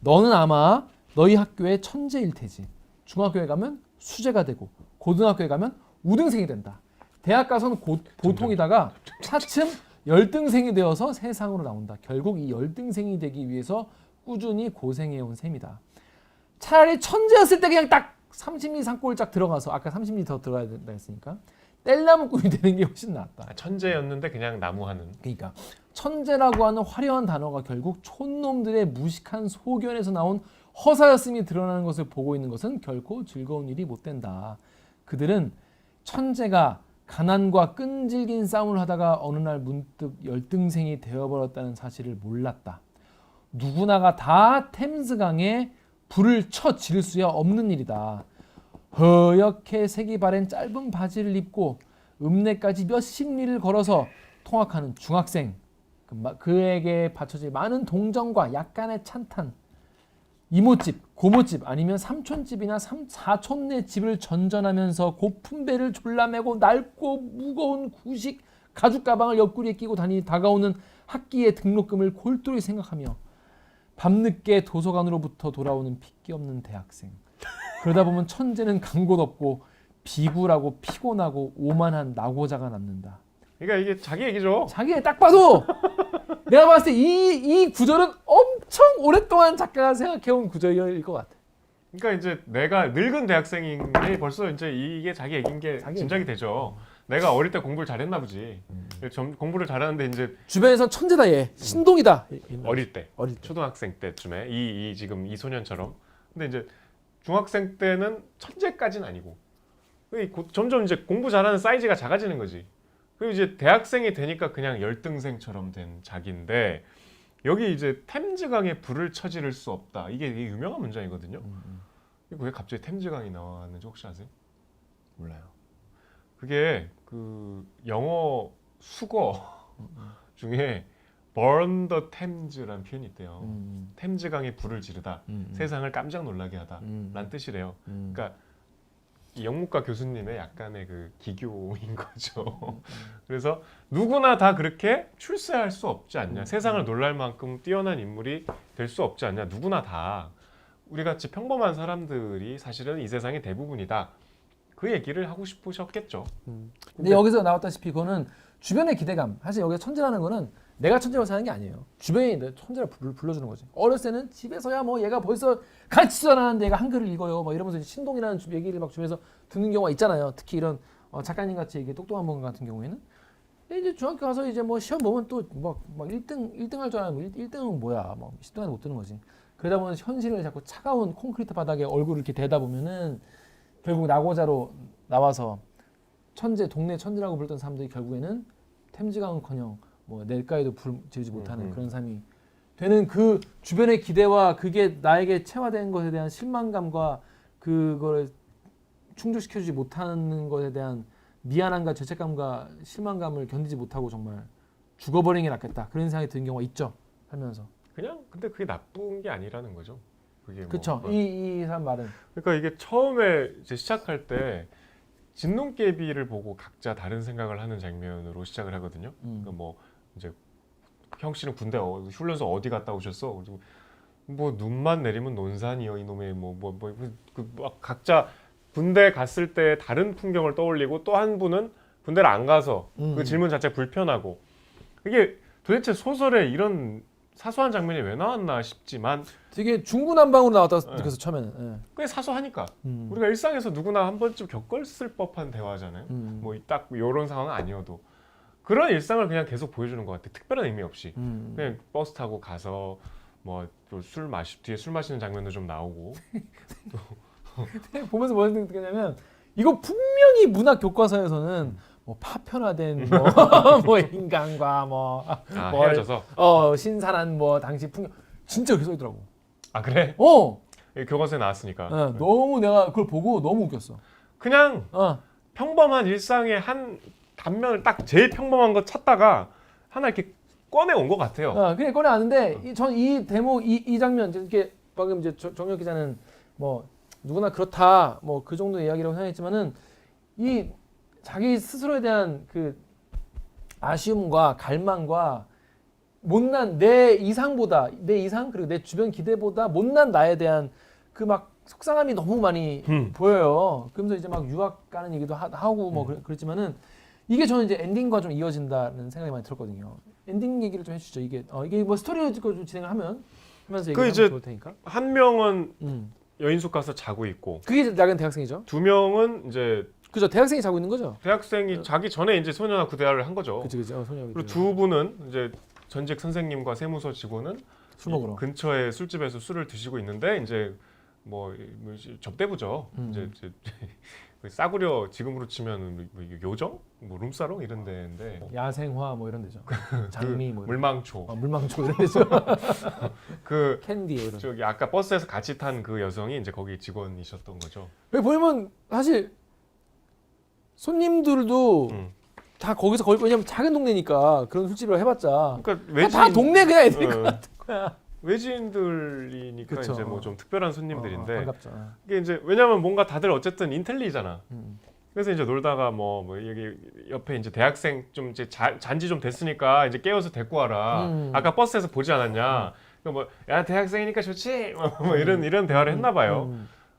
너는 아마 너희 학교의 천재일 테지. 중학교에 가면 수재가 되고 고등학교에 가면 우등생이 된다. 대학 가서는 보통이다가 차츰 열등생이 되어서 세상으로 나온다. 결국 이 열등생이 되기 위해서 꾸준히 고생해온 셈이다. 차라리 천재였을 때 그냥 딱 30리 산골 짝 들어가서 아까 30리 더 들어가야 된다 했으니까 뗄나무꾼이 되는 게 훨씬 낫다.
천재였는데 그냥 나무하는.
그러니까 천재라고 하는 화려한 단어가 결국 촌놈들의 무식한 소견에서 나온 허사였음이 드러나는 것을 보고 있는 것은 결코 즐거운 일이 못 된다. 그들은 천재가 가난과 끈질긴 싸움을 하다가 어느 날 문득 열등생이 되어버렸다는 사실을 몰랐다. 누구나가 다 템스강에 불을 쳐 지를 수야 없는 일이다. 허옇게 색이 바랜 짧은 바지를 입고 읍내까지 몇십 리를 걸어서 통학하는 중학생, 그에게 받쳐질 많은 동정과 약간의 찬탄, 이모집, 고모집 아니면 삼촌집이나 사촌네 집을 전전하면서 고픈 배를 졸라매고 낡고 무거운 구식 가죽 가방을 옆구리에 끼고 다가오는 학기의 등록금을 골똘히 생각하며 밤늦게 도서관으로부터 돌아오는 핏기 없는 대학생. 그러다 보면 천재는 간 곳 없고 비굴하고 피곤하고 오만한 낙오자가 남는다.
그러니까 이게 자기 얘기죠.
자기 딱 봐도 내가 봤을 때 이 구절은 엄청 오랫동안 작가가 생각해온 구절일 것 같아.
그러니까 이제 내가 늙은 대학생인데 벌써 이제 이게 자기 얘기인 게 짐작이 되죠. 내가 어릴 때 공부를 잘했나 보지. 공부를 잘하는데 이제
주변에선 천재다 얘, 신동이다.
어릴 때,
어릴 때.
초등학생 때쯤에 지금 이 소년처럼. 근데 이제 중학생 때는 천재까지는 아니고 점점 이제 공부 잘하는 사이즈가 작아지는 거지. 그리고 이제 대학생이 되니까 그냥 열등생처럼 된 자기인데 여기 이제 템즈강에 불을 쳐지를 수 없다. 이게 되게 유명한 문장이거든요. 이거 왜 갑자기 템즈강이 나왔는지 혹시 아세요?
몰라요.
그게 그 영어 수거 중에 burn the Thames라는 표현이 있대요. 템즈강에 불을 지르다. 세상을 깜짝 놀라게 하다. 라는 뜻이래요. 그러니까 이 영문과 교수님의 약간의 그 기교인 거죠. 그래서 누구나 다 그렇게 출세할 수 없지 않냐. 세상을 놀랄 만큼 뛰어난 인물이 될 수 없지 않냐. 누구나 다 우리 같이 평범한 사람들이 사실은 이 세상의 대부분이다. 그 얘기를 하고 싶으셨겠죠.
근데 여기서 나왔다시피 그거는 주변의 기대감. 사실 여기서 천재라는 거는 내가 천재로 사는 게 아니에요. 주변이 내 천재를 불러주는 거지. 어렸을 때는 집에서야 뭐 얘가 벌써 가르치지도 않았는데 얘가 한글을 읽어요. 막 이러면서 신동이라는 얘기를 막 주변에서 듣는 경우가 있잖아요. 특히 이런 작가님 같이 이게 똑똑한 분 같은 경우에는. 이제 중학교 가서 이제 뭐 시험 보면 또 막 1등 할 줄 알면 1등은 뭐야. 막 10등 안에 못 드는 거지. 그러다 보면 현실을 자꾸 차가운 콘크리트 바닥에 얼굴을 이렇게 대다 보면은 결국 낙오자로 나와서 동네 천재라고 불렀던 사람들이 결국에는 템즈강은커녕 뭐 낼가에도 불 지르지 못하는 그런 삶이 되는 그 주변의 기대와 그게 나에게 체화된 것에 대한 실망감과 그걸 충족시켜주지 못하는 것에 대한 미안함과 죄책감과 실망감을 견디지 못하고 정말 죽어버리는 게 낫겠다 그런 생각이 드는 경우가 있죠. 살면서.
그냥 근데 그게 나쁜 게 아니라는 거죠. 그게
그렇죠.
뭐,
이 사람 말은.
그러니까 이게 처음에 이제 시작할 때 진눈깨비를 보고 각자 다른 생각을 하는 장면으로 시작을 하거든요. 그러니까 뭐 이제 형 씨는 군대 훈련소 어디 갔다 오셨어? 그리고 뭐 눈만 내리면 논산이요 이놈의 막 각자 군대 갔을 때 다른 풍경을 떠올리고 또 한 분은 군대를 안 가서 그 질문 자체가 불편하고 이게 도대체 소설에 이런 사소한 장면이 왜 나왔나 싶지만
되게 중구난방으로 나왔다고 느껴서 처음에는.
꽤 사소하니까 우리가 일상에서 누구나 한 번쯤 겪었을 법한 대화잖아요. 뭐 딱 이런 상황은 아니어도 그런 일상을 그냥 계속 보여주는 것 같아. 특별한 의미 없이 그냥 버스 타고 가서 뭐 뒤에 술 마시는 장면도 좀 나오고
보면서 뭐 느꼈냐면 이거 분명히 문학 교과서에서는 뭐 파편화된 뭐 인간과
헤어져서
신선한 뭐 당시 풍경 진짜 그렇게 써있더라고.
아 그래? 교과서에 나왔으니까
너무 내가 그걸 보고 너무 웃겼어.
그냥 평범한 일상의 한 단면을 딱 제일 평범한 거 찾다가 하나 이렇게 꺼내온 것 같아요.
그냥 꺼내왔는데 전 이 대목 이 장면 이렇게 방금 이제 정혁 기자는 뭐 누구나 그렇다 뭐 그 정도 이야기라고 생각했지만은 이 자기 스스로에 대한 그 아쉬움과 갈망과 못난 내 이상 그리고 내 주변 기대보다 못난 나에 대한 그 막 속상함이 너무 많이 보여요. 그러면서 이제 막 유학 가는 얘기도 하고 뭐 그랬지만은 이게 저는 이제 엔딩과 좀 이어진다는 생각이 많이 들었거든요. 엔딩 얘기를 좀 해주죠. 이게 뭐 스토리를 좀 진행을 하면서 얘기하면 좋을 테니까.
한 명은 여인숙 가서 자고 있고
그게 작은 대학생이죠.
두 명은 이제
그죠? 대학생이 자고 있는 거죠?
대학생이 자기 전에 이제 소년아 구대화를 한 거죠.
그치 그치. 소녀.
그리고 두 분은 이제 전직 선생님과 세무서 직원은
술 먹으러.
근처에 술집에서 술을 드시고 있는데 이제 뭐 접대부죠. 이제 싸구려 지금으로 치면 뭐 요정, 뭐 룸사롱 이런 데인데
야생화 뭐 이런 데죠. 장미 뭐 이런
물망초.
물망초 이런 데죠.
그
캔디 이런.
저기 아까 버스에서 같이 탄 그 여성이 이제 거기 직원이셨던 거죠.
여기 보면 사실 손님들도 다 거기서 거기 왜냐면 작은 동네니까 그런 술집을 해봤자
그러니까
다 동네 그냥 애들일
어.
것 같은 거야.
외지인들이니까
그쵸.
이제 뭐 좀 특별한 손님들인데
반갑죠.
이게 이제 왜냐면 뭔가 다들 어쨌든 인텔리잖아.
음.
그래서 이제 놀다가 뭐 여기 옆에 이제 대학생 좀 이제 잔지 좀 됐으니까 이제 깨워서 데리고 와라. 아까 버스에서 보지 않았냐? 뭐 야 대학생이니까 좋지. 뭐 이런 대화를 했나 봐요.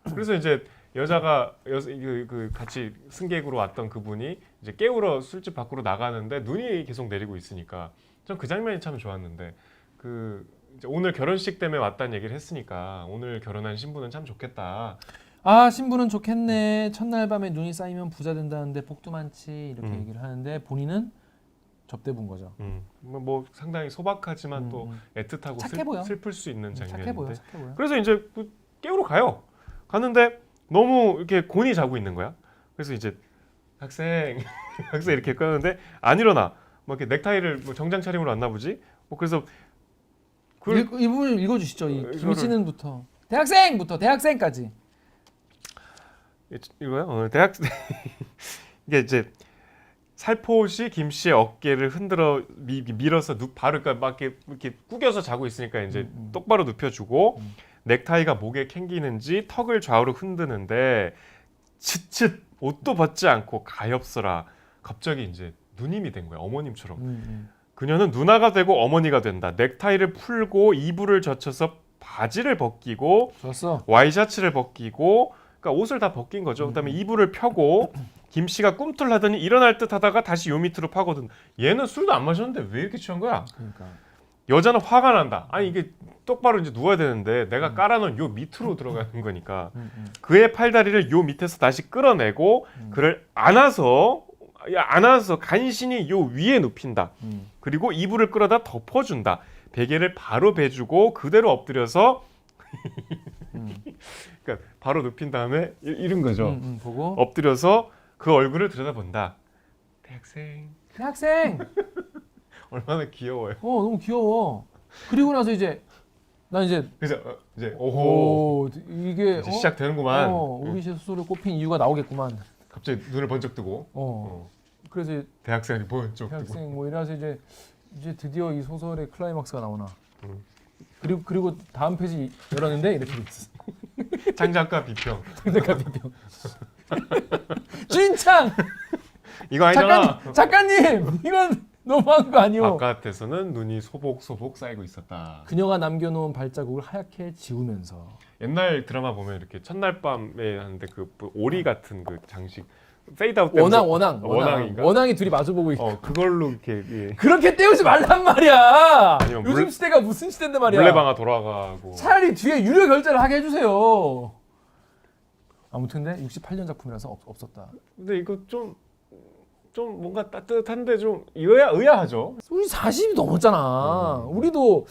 그래서 이제 여자가 그 같이 승객으로 왔던 그분이 이제 깨우러 술집 밖으로 나가는데 눈이 계속 내리고 있으니까 전 그 장면이 참 좋았는데 그 이제 오늘 결혼식 때문에 왔다는 얘기를 했으니까 오늘 결혼한 신부는 참 좋겠다.
아 신부는 좋겠네. 첫날 밤에 눈이 쌓이면 부자 된다는데 복도 많지 이렇게 얘기를 하는데 본인은 접대부인 거죠.
뭐 상당히 소박하지만 또 애틋하고
착해 보여.
슬플 수 있는
착해 보여.
장면인데.
착해 보여.
그래서 이제 깨우러 가요. 가는데 너무 이렇게 곤히 자고 있는 거야. 그래서 이제 학생 이렇게 꺼는데 안 일어나. 뭐 이렇게 넥타이를 뭐 정장 차림으로 왔나 보지. 뭐 그래서
이 부분을 읽어주시죠. 이
이거를-
김씨는부터 대학생부터 대학생까지.
이거요? 대학생 이게 이제 살포시 김 씨의 어깨를 흔들어 밀어서 바로 그러니까 막 이렇게 구겨서 자고 있으니까 이제 똑바로 눕혀주고 넥타이가 목에 캥기는지 턱을 좌우로 흔드는데 츳츳 옷도 벗지 않고 가엾어라. 갑자기 이제 누님이 된 거야. 어머님처럼. 그녀는 누나가 되고 어머니가 된다. 넥타이를 풀고 이불을 젖혀서 바지를 벗기고
좋았어.
와이셔츠를 벗기고 그러니까 옷을 다 벗긴 거죠. 그다음에 이불을 펴고 김 씨가 꿈틀하더니 일어날 듯 하다가 다시 요 밑으로 파거든. 얘는 술도 안 마셨는데 왜 이렇게 취한 거야?
그러니까.
여자는 화가 난다. 아니 이게 똑바로 이제 누워야 되는데 내가 깔아놓은 요 밑으로 들어가는 거니까 그의 팔다리를 요 밑에서 다시 끌어내고 그를 안아서 간신히 요 위에 눕힌다. 그리고 이불을 끌어다 덮어준다. 베개를 바로 베주고 그대로 엎드려서 그러니까 바로 눕힌 다음에 이런 거죠.
보고
엎드려서 그 얼굴을 들여다본다.
대학생.
얼마나 귀여워요.
너무 귀여워. 그리고 나서 이제 난 이제
그래서 이제 오호
이게
이제 시작되는구만.
우리 소설을 꼽힌 이유가 나오겠구만.
갑자기 눈을 번쩍 뜨고
그래서
대학생이 번쩍 뜨고
대학생 뭐 이래서 이제 드디어 이 소설의 클라이막스가 나오나. 그리고 다음 페이지 열었는데 이렇게 있어.
창작과 비평.
창작과 비평. 주인장
이거 아니잖아.
작가님 이건 너무한 거 아니오?
바깥에서는 눈이 소복소복 쌓이고 있었다.
그녀가 남겨놓은 발자국을 하얗게 지우면서
옛날 드라마 보면 이렇게 첫날 밤에 하는데 그 오리 같은 그 장식 페이드아웃 원앙인가?
원앙이 둘이 마주보고 있고
그걸로 이렇게
그렇게 때우지 말란 말이야.
아니면
요즘 시대가 무슨 시대인데 말이야.
물레방아 돌아가고
차라리 뒤에 유료 결제를 하게 해주세요. 아무튼 근데 68년 작품이라서 없었다.
근데 이거 좀 뭔가 따뜻한데 좀 의아하죠.
우리 40이 넘었잖아. 우리도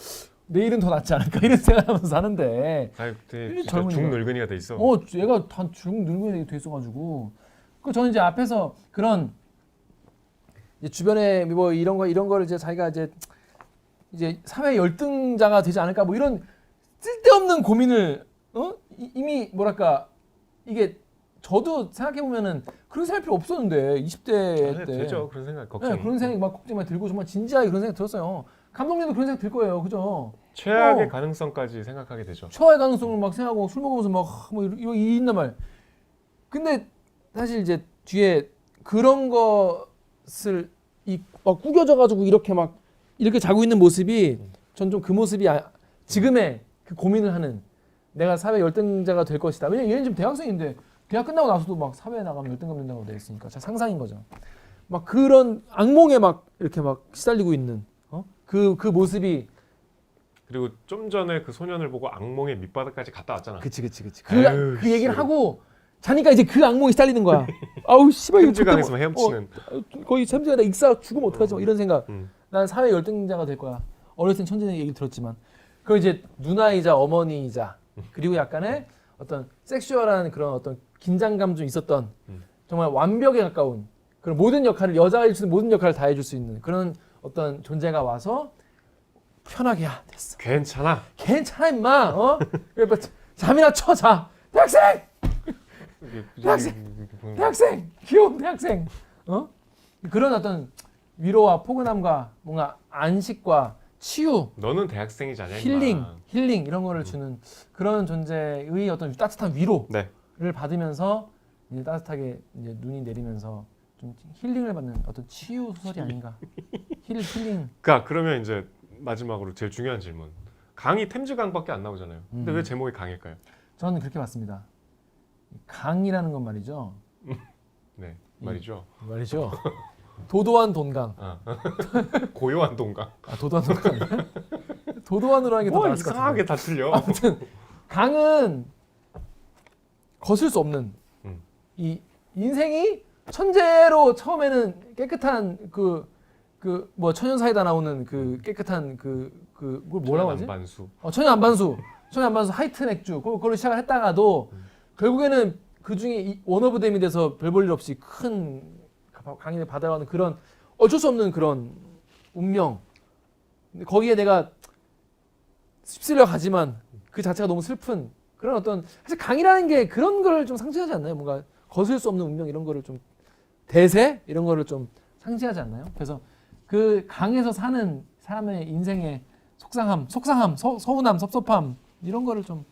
내일은 더 낫지 않을까 이런 생각하면서 사는데.
되게
젊은이가.
중늙은이가 돼 있어.
얘가 다 중늙은이 돼 있어가지고. 그 저는 이제 앞에서 그런 이제 주변에 뭐 이런 거를 이제 자기가 이제 사회 열등자가 되지 않을까 뭐 이런 쓸데없는 고민을 이미 뭐랄까 이게 저도 생각해 보면은 그런 생각 필요 없었는데 20대 때
되죠. 그런 생각 걱정.
그런 생각 막 걱정만 들고 정말 진지하게 그런 생각 들었어요. 감독님도 그런 생각 들 거예요, 그죠?
최악의 가능성까지 생각하게 되죠.
최악의 가능성을 막 생각하고 술 먹으면서 뭐 이거 있단 말. 근데 사실 이제 뒤에 그런 것을 막 구겨져 가지고 이렇게 자고 있는 모습이 전 좀 그 모습이 지금의 그 고민을 하는 내가 사회 열등자가 될 것이다. 왜냐면 얘는 지금 대학생인데 대학 끝나고 나서도 막 사회에 나가면 열등감 된다고 돼 있으니까 자 상상인 거죠. 막 그런 악몽에 막 이렇게 막 시달리고 있는 그 모습이
그리고 좀 전에 그 소년을 보고 악몽의 밑바닥까지 갔다 왔잖아.
그치.
아유,
그 얘기를
씨.
하고 자니까 이제 그 악몽이 시달리는 거야. 아우 씨발 이거
템즈강에서 헤엄치는.
거의 템즈강에다 익사 죽으면 어떡하지? 막 이런 생각.
음.
난 사회 열등자가 될 거야. 어렸을 땐 천재는 얘기 들었지만 그 이제 누나이자 어머니이자 그리고 약간의 어떤 섹슈얼한 그런 어떤 긴장감 좀 있었던 정말 완벽에 가까운 그런 모든 역할을 여자가 해줄 수 있는 모든 역할을 다 해줄 수 있는 그런 어떤 존재가 와서 편하게 야 됐어.
괜찮아.
괜찮아 임마. 어? 그래, 잠이나 쳐 자. 대학생. 대학생. 귀여운 대학생. 어? 그런 어떤 위로와 포근함과 뭔가 안식과 치유,
너는 대학생이잖아. 임마.
힐링 이런 거를 주는 그런 존재의 어떤 따뜻한 위로를
네.
받으면서 이제 따뜻하게 이제 눈이 내리면서 좀 힐링을 받는 어떤 치유 소설이 아닌가. 힐링.
그러면 이제 마지막으로 제일 중요한 질문. 강이 템즈강밖에 안 나오잖아요. 근데 왜 제목이 강일까요?
저는 그렇게 봤습니다. 강이라는 건 말이죠.
네, 말이죠.
도도한 돈강.
고요한 동강.
아, 도도한 돈강. 도도한으로 하는 게 더
뭐
나을 것
이상하게
같은데.
다 틀려.
아무튼 강은 거슬 수 없는 이 인생이 천재로 처음에는 깨끗한 그 뭐 천연사이다 나오는 그 깨끗한 그걸 뭐라고 하지?
반수.
천연 안반수 하이트 맥주 그걸로 시작을 했다가도 결국에는 그 중에 원 오브 댐이 돼서 별 볼 일 없이 큰 강인을 받아가는 그런 어쩔 수 없는 그런 운명. 근데 거기에 내가 휩쓸려 가지만 그 자체가 너무 슬픈 그런 어떤 사실 강이라는 게 그런 걸 좀 상징하지 않나요? 뭔가 거슬 수 없는 운명 이런 거를 좀 대세 이런 거를 좀 상징하지 않나요? 그래서 그 강에서 사는 사람의 인생의 속상함, 서운함, 섭섭함 이런 거를 좀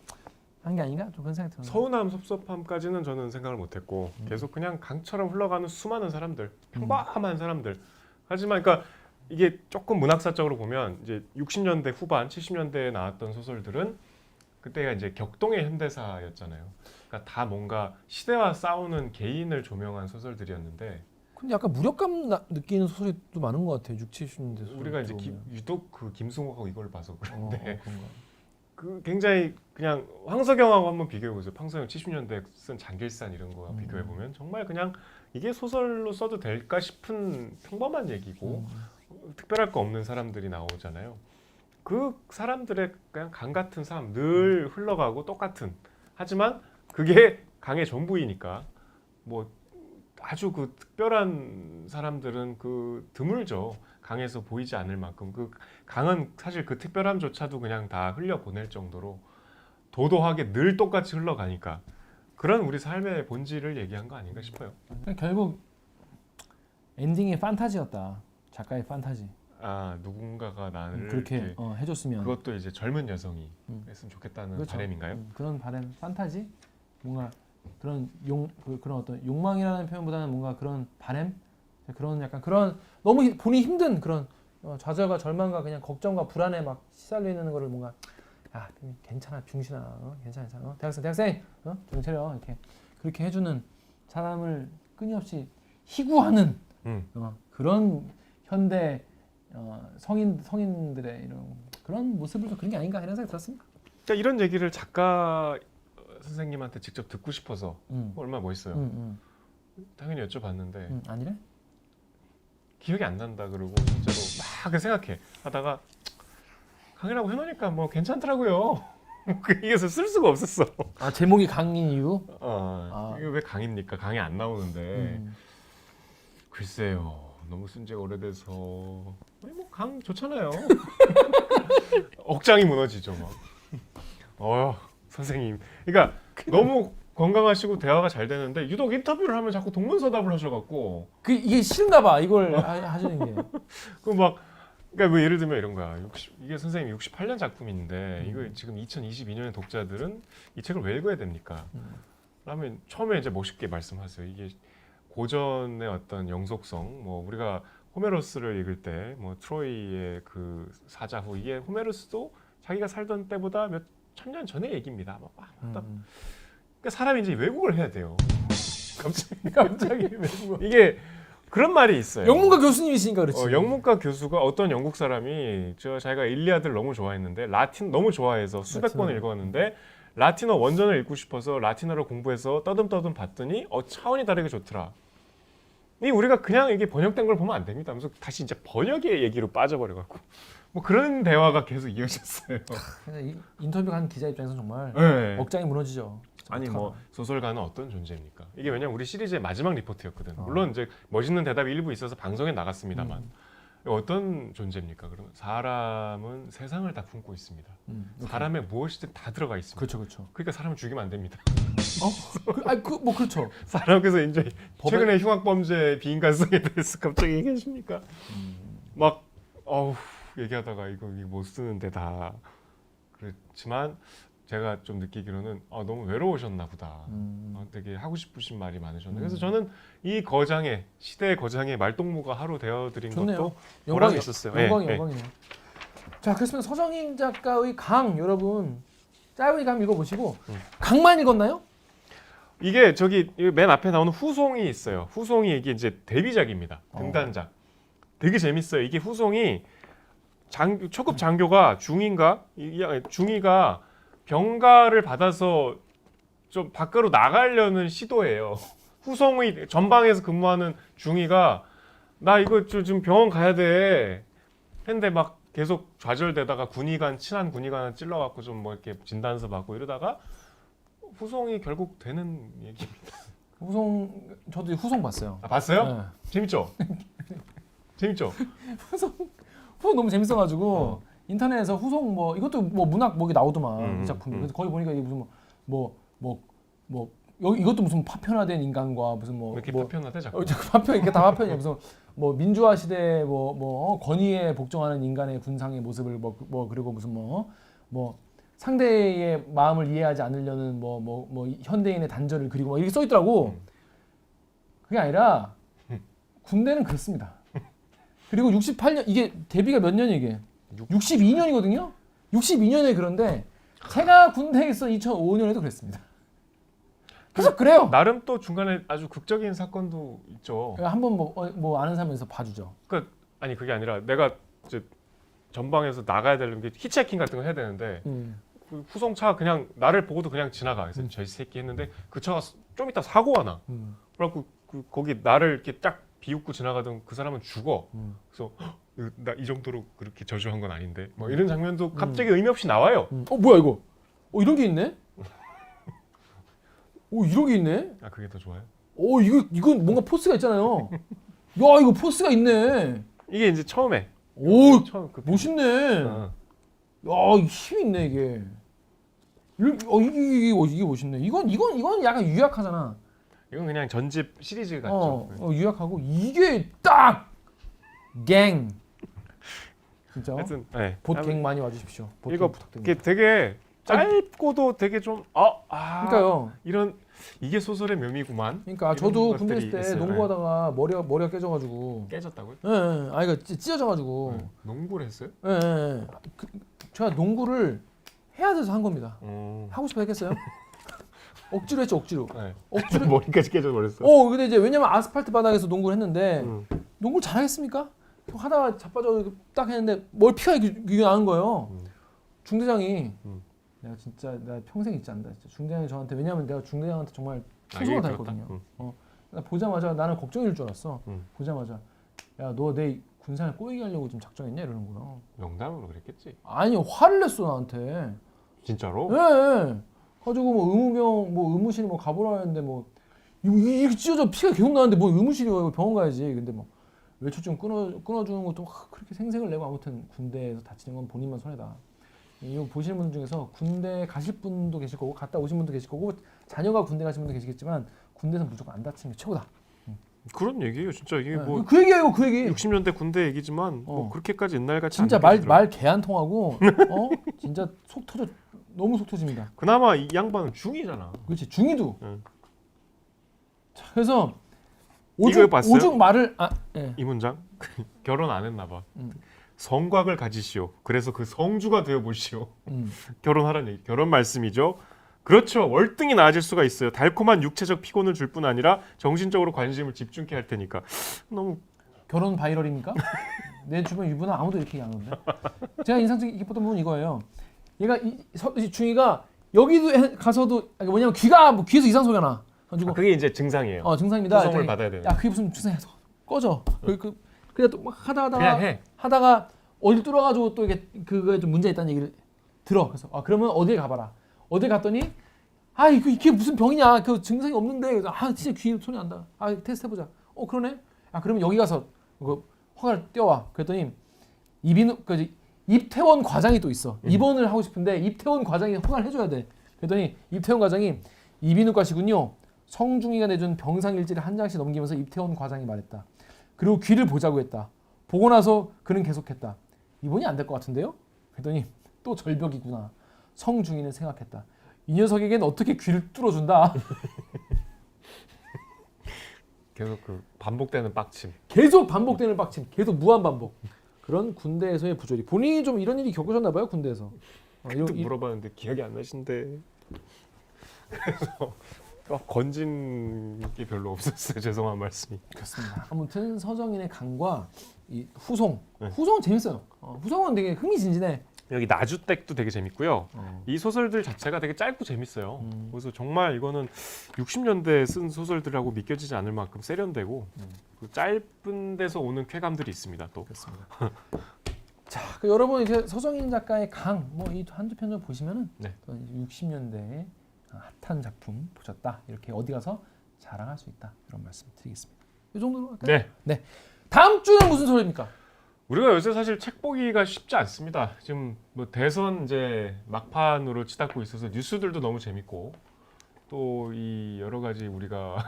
한 게 아닌가? 좀 그런 생각이 들어요.
서운함, 섭섭함까지는 저는 생각을 못했고 계속 그냥 강처럼 흘러가는 수많은 사람들, 평범한 사람들. 하지만 그러니까 이게 조금 문학사적으로 보면 이제 60년대 후반, 70년대에 나왔던 소설들은 그때가 이제 격동의 현대사였잖아요. 그러니까 다 뭔가 시대와 싸우는 개인을 조명한 소설들이었는데
근데 약간 무력감 느끼는 소설도 많은 것 같아요. 60, 70년대 소설.
우리가 이제 유독 그 김승호하고 이걸 봐서 그런데
그런가.
그 굉장히 그냥 황석영하고 한번 비교해 보세요. 황석영 70년대 쓴 장길산 이런 거와 비교해 보면 정말 그냥 이게 소설로 써도 될까 싶은 평범한 얘기고 특별할 거 없는 사람들이 나오잖아요. 그 사람들의 그냥 강 같은 삶 늘 흘러가고 똑같은. 하지만 그게 강의 전부이니까 뭐 아주 그 특별한 사람들은 그 드물죠. 강에서 보이지 않을 만큼 그 강은 사실 그 특별함조차도 그냥 다 흘려 보낼 정도로 도도하게 늘 똑같이 흘러가니까 그런 우리 삶의 본질을 얘기한 거 아닌가 싶어요.
결국 엔딩이 판타지였다. 작가의 판타지.
아 누군가가 나를
그렇게
이렇게
해줬으면.
그것도 이제 젊은 여성이 했으면 좋겠다는
그렇죠.
바람인가요?
그런 바람, 판타지, 뭔가 그런 그런 어떤 욕망이라는 표현보다는 뭔가 그런 바램, 그런 약간 그런 너무 보기 힘든 그런 좌절과 절망과 그냥 걱정과 불안에 막 시달려 있는 거를 뭔가 야 괜찮아 중신아 괜찮아 대학생 정신 차려 이렇게 그렇게 해주는 사람을 끊임없이 희구하는 그런 현대 성인들의 이런 그런 모습을 그런 게 아닌가 이런 생각이 들었습니다.
그러니까 이런 얘기를 작가 선생님한테 직접 듣고 싶어서 얼마나 멋있어요. 당연히 여쭤봤는데
아니래?
기억이 안 난다 그러고 진짜로 막 생각해 하다가 강이라고 해놓으니까 뭐 괜찮더라고요. 이게 쓸 수가 없었어.
아 제목이 강인 이유?
이게 왜 강입니까? 강이 안 나오는데 글쎄요. 너무 쓴 지가 오래돼서 뭐강 좋잖아요. 억장이 무너지죠 막. 선생님. 그러니까 너무 건강하시고 대화가 잘 되는데 유독 인터뷰를 하면 자꾸 동문서답을 하셔갖고
이게 싫은가 봐 이걸 하시는 게.
그 막 그러니까 뭐 예를 들면 이런 거야. 이게 선생님 68년 작품인데 이거 지금 2022년의 독자들은 이 책을 왜 읽어야 됩니까? 라면 처음에 이제 멋있게 말씀하세요. 이게 고전의 어떤 영속성, 뭐 우리가 호메로스를 읽을 때 뭐 트로이의 그 사자후 이게 호메로스도 자기가 살던 때보다 몇 천 년 전의 얘기입니다. 그러니까 사람이 이제 왜곡을 해야 돼요. 갑자기 왜곡. 이게 그런 말이 있어요.
영문과 교수님이시니까 그렇지.
영문과 교수가 어떤 영국 사람이 자기가 일리아드를 너무 좋아했는데 라틴 너무 좋아해서 수백 번 읽었는데 라틴어 원전을 읽고 싶어서 라틴어를 공부해서 떠듬떠듬 봤더니 차원이 다르게 좋더라. 이 우리가 그냥 이게 번역된 걸 보면 안 됩니다. 하면서 다시 이제 번역의 얘기로 빠져버려갖고 뭐 그런 대화가 계속 이어졌어요.
인터뷰 한 기자 입장에서 정말
네.
억장이 무너지죠.
아니 뭐 소설가는 어떤 존재입니까? 이게 왜냐면 우리 시리즈의 마지막 리포트였거든.
어.
물론 이제 멋있는 대답이 일부 있어서 방송에 나갔습니다만 어떤 존재입니까? 그러면 사람은 세상을 다 품고 있습니다. 사람의 무엇이든 다 들어가 있습니다.
그렇죠, 그렇죠.
그러니까 사람을 죽이면 안 됩니다.
뭐 그렇죠.
사람께서 이제
법에-
최근에 흉악범죄 비인간성에 대해서 갑자기 얘기하십니까? 막 얘기하다가 이거 못 쓰는데 다 그렇지만 제가 좀 느끼기로는 너무 외로우셨나 보다. 되게 하고 싶으신 말이 많으셨는데 그래서 저는 이 거장의 시대의 거장의 말동무가 하루 되어드린
좋네요.
것도 보람이 있었어요.
영광이네요. 자, 그렇습니다. 서정인 작가의 강 여러분 짧으니까 한번 읽어보시고 강만 읽었나요?
이게 저기 맨 앞에 나오는 후송이 있어요. 후송이 이게 이제 데뷔작입니다. 등단작. 되게 재밌어요. 이게 후송이 초급 장교가 중위가 병가를 받아서 좀 밖으로 나가려는 시도예요. 후송의 전방에서 근무하는 중위가 나 이거 지금 병원 가야 돼. 했는데 막 계속 좌절되다가 친한 군의관 찔러갖고 좀 뭐 이렇게 진단서 받고 이러다가 후송이 결국 되는 얘기입니다.
저도 후송 봤어요.
봤어요?
네.
재밌죠? 재밌죠?
후송 너무 재밌어가지고 인터넷에서 후송 뭐 이것도 뭐 문학 뭐게 나오더만 이 작품이. 그래서 거기 보니까 이게 무슨 여기 이것도 무슨 파편화된 인간과 무슨
왜 이렇게 파편화돼 자꾸?
파편 이게 다 파편이야. 무슨 뭐 민주화 시대에 권위에 복종하는 인간의 군상의 모습을 그리고 무슨 뭐 상대의 마음을 이해하지 않으려는 뭐 현대인의 단절을 그리고 이렇게 써 있더라고. 그게 아니라 군대는 그렇습니다. 그리고 68년 이게 데뷔가 몇 년이 이게 62년이거든요. 62년에 그런데 제가 군대에 있어 2005년에도 그랬습니다. 그래서 그래요.
나름 또 중간에 아주 극적인 사건도 있죠.
한번 뭐 아는 사람에서 봐주죠.
아니 그게 아니라 내가 이제 전방에서 나가야 되는 게 히치하이킹 같은 거 해야 되는데 그 후송차가 그냥 나를 보고도 그냥 지나가. 그래서 저 새끼 했는데 그 차가 좀 이따 사고가 나. 그래갖고 거기 나를 이렇게 딱 비웃고 지나가던 그 사람은 죽어. 그래서 나 이 정도로 그렇게 저주한 건 아닌데 뭐 이런 장면도 갑자기 의미 없이 나와요.
뭐야 이거? 이런 게 있네? 이런 게 있네?
아 그게 더 좋아요?
이건 뭔가 포스가 있잖아요. 야 이거 포스가 있네.
이게 이제 처음에. 처음
멋있네. 야 힘이 있네 이게. 이게 멋있네. 이건 약간 유약하잖아.
이건 그냥 전집 시리즈 같죠.
유약하고 이게 딱 갱. 진짜.
하여튼 네.
봇갱 많이 와주십시오.
이거
부탁드립니다.
이게 되게 짧고도 되게 좀
그러니까요.
이게 소설의 묘미구만.
그러니까 저도 군대 있을 때
있어요.
농구하다가 머리가 깨져가지고.
깨졌다고요?
예. 이거 찢어져가지고.
농구를 했어요?
예. 제가 농구를 해야 돼서 한 겁니다.
어.
하고 싶어 했겠어요? 억지로 했죠, 억지로.
네.
억지로.
머리까지 깨져버렸어.
근데 이제 왜냐면 아스팔트 바닥에서 농구를 했는데 농구를 잘하겠습니까? 하다가 자빠져 딱 했는데 뭘 피가 이게 나는 거예요. 중대장이 내가 평생 잊지 않는다. 진짜 중대장이 저한테 왜냐면 내가 중대장한테 정말 최선을 다했거든요. 보자마자 나는 걱정일 줄 알았어. 보자마자 야 너 내 군산을 꼬이게 하려고 좀 작정했냐 이러는 거예요.
농담으로 그랬겠지.
아니 화를 냈어 나한테.
진짜로?
네. 가지고 뭐 의무병 의무실 가보라 했는데 이렇게 찢어져 피가 계속 나는데 뭐 의무실이요 병원 가야지. 근데 외초증 끊어주는 것도 그렇게 생색을 내고 아무튼 군대에서 다치는 건 본인만 손해다. 이거 보시는 분 중에서 군대 가실 분도 계실 거고 갔다 오신 분도 계실 거고 자녀가 군대 가신 분도 계시겠지만 군대에서 무조건 안 다치는 게 최고다.
그런 얘기예요 진짜. 이게 뭐
그 얘기예요 그 얘기.
60년대 군대 얘기지만 뭐 그렇게까지 옛날같이
진짜 말 개 안 통하고 진짜 너무 속 터집니다.
그나마 이 양반은 중이잖아.
그렇지 중이도.
응.
자, 그래서
이거 봤어요?
오죽 말을 예.
이 문장 결혼 안 했나 봐. 성곽을 가지시오. 그래서 그 성주가 되어 보시오. 결혼하라는 얘기. 결혼 말씀이죠. 그렇죠. 월등히 나아질 수가 있어요. 달콤한 육체적 피곤을 줄 뿐 아니라 정신적으로 관심을 집중케 할 테니까. 너무
결혼 바이럴입니까? 내 주변 유부남 아무도 이렇게 얘기 안 하는데. 제가 인상적인 기뻤던 부분은 이거예요. 얘가 이 중이가 여기도 가서도 뭐냐면 귀가 뭐 귀에서 이상 소리가 나. 가지고
그게 이제 증상이에요.
증상입니다.
후송을
그랬더니,
받아야 되는.
야 그게 무슨 증상이야? 꺼져. 그래 또 막
그냥 해.
하다가 어디 뚫어가지고 또 이게 그거에 좀 문제 있다는 얘기를 들어. 그래서 그러면 어딜 가봐라. 어딜 갔더니 이게 무슨 병이냐? 그 증상이 없는데. 그래서 진짜 귀 소리 난다. 테스트 해보자. 그러네. 그러면 여기 가서 그 허가를 떼와. 그랬더니 입퇴원 과장이 또 있어. 입원을 하고 싶은데 입퇴원 과장이 허가를 해줘야 돼. 그랬더니 입퇴원 과장이 이비인후과시군요. 성중이가 내준 병상일지를 한 장씩 넘기면서 입퇴원 과장이 말했다. 그리고 귀를 보자고 했다. 보고 나서 그는 계속했다. 입원이 안 될 것 같은데요? 그랬더니 또 절벽이구나. 성중이는 생각했다. 이 녀석에겐 어떻게 귀를 뚫어준다.
계속 그 반복되는 빡침.
계속 반복되는 빡침. 계속 무한 반복. 그런 군대에서의 부조리. 본인이 좀 이런 일이 겪으셨나 봐요. 군대에서.
또 물어봤는데 기억이 안 나신대. 그래서 건진 게 별로 없었어요. 죄송한 말씀이.
그렇습니다. 아무튼 서정인의 강과 이 후송.
네.
후송은 재밌어요. 후송은 되게 흥미진진해.
여기 나주댁도 되게 재밌고요. 이 소설들 자체가 되게 짧고 재밌어요. 그래서 정말 이거는 60년대에 쓴 소설들하고 믿겨지지 않을 만큼 세련되고 그 짧은 데서 오는 쾌감들이 있습니다. 또.
그렇습니다. 자, 여러분 이제 서정인 작가의 강 뭐 이 한두 편 좀 보시면은
네.
60년대에 핫한 작품 보셨다. 이렇게 어디 가서 자랑할 수 있다. 이런 말씀 드리겠습니다. 이 정도로 할까요?
네.
다음 주는 무슨 소리입니까?
우리가 요새 사실 책 보기가 쉽지 않습니다. 지금 뭐 대선 이제 막판으로 치닫고 있어서 뉴스들도 너무 재밌고 또 이 여러 가지 우리가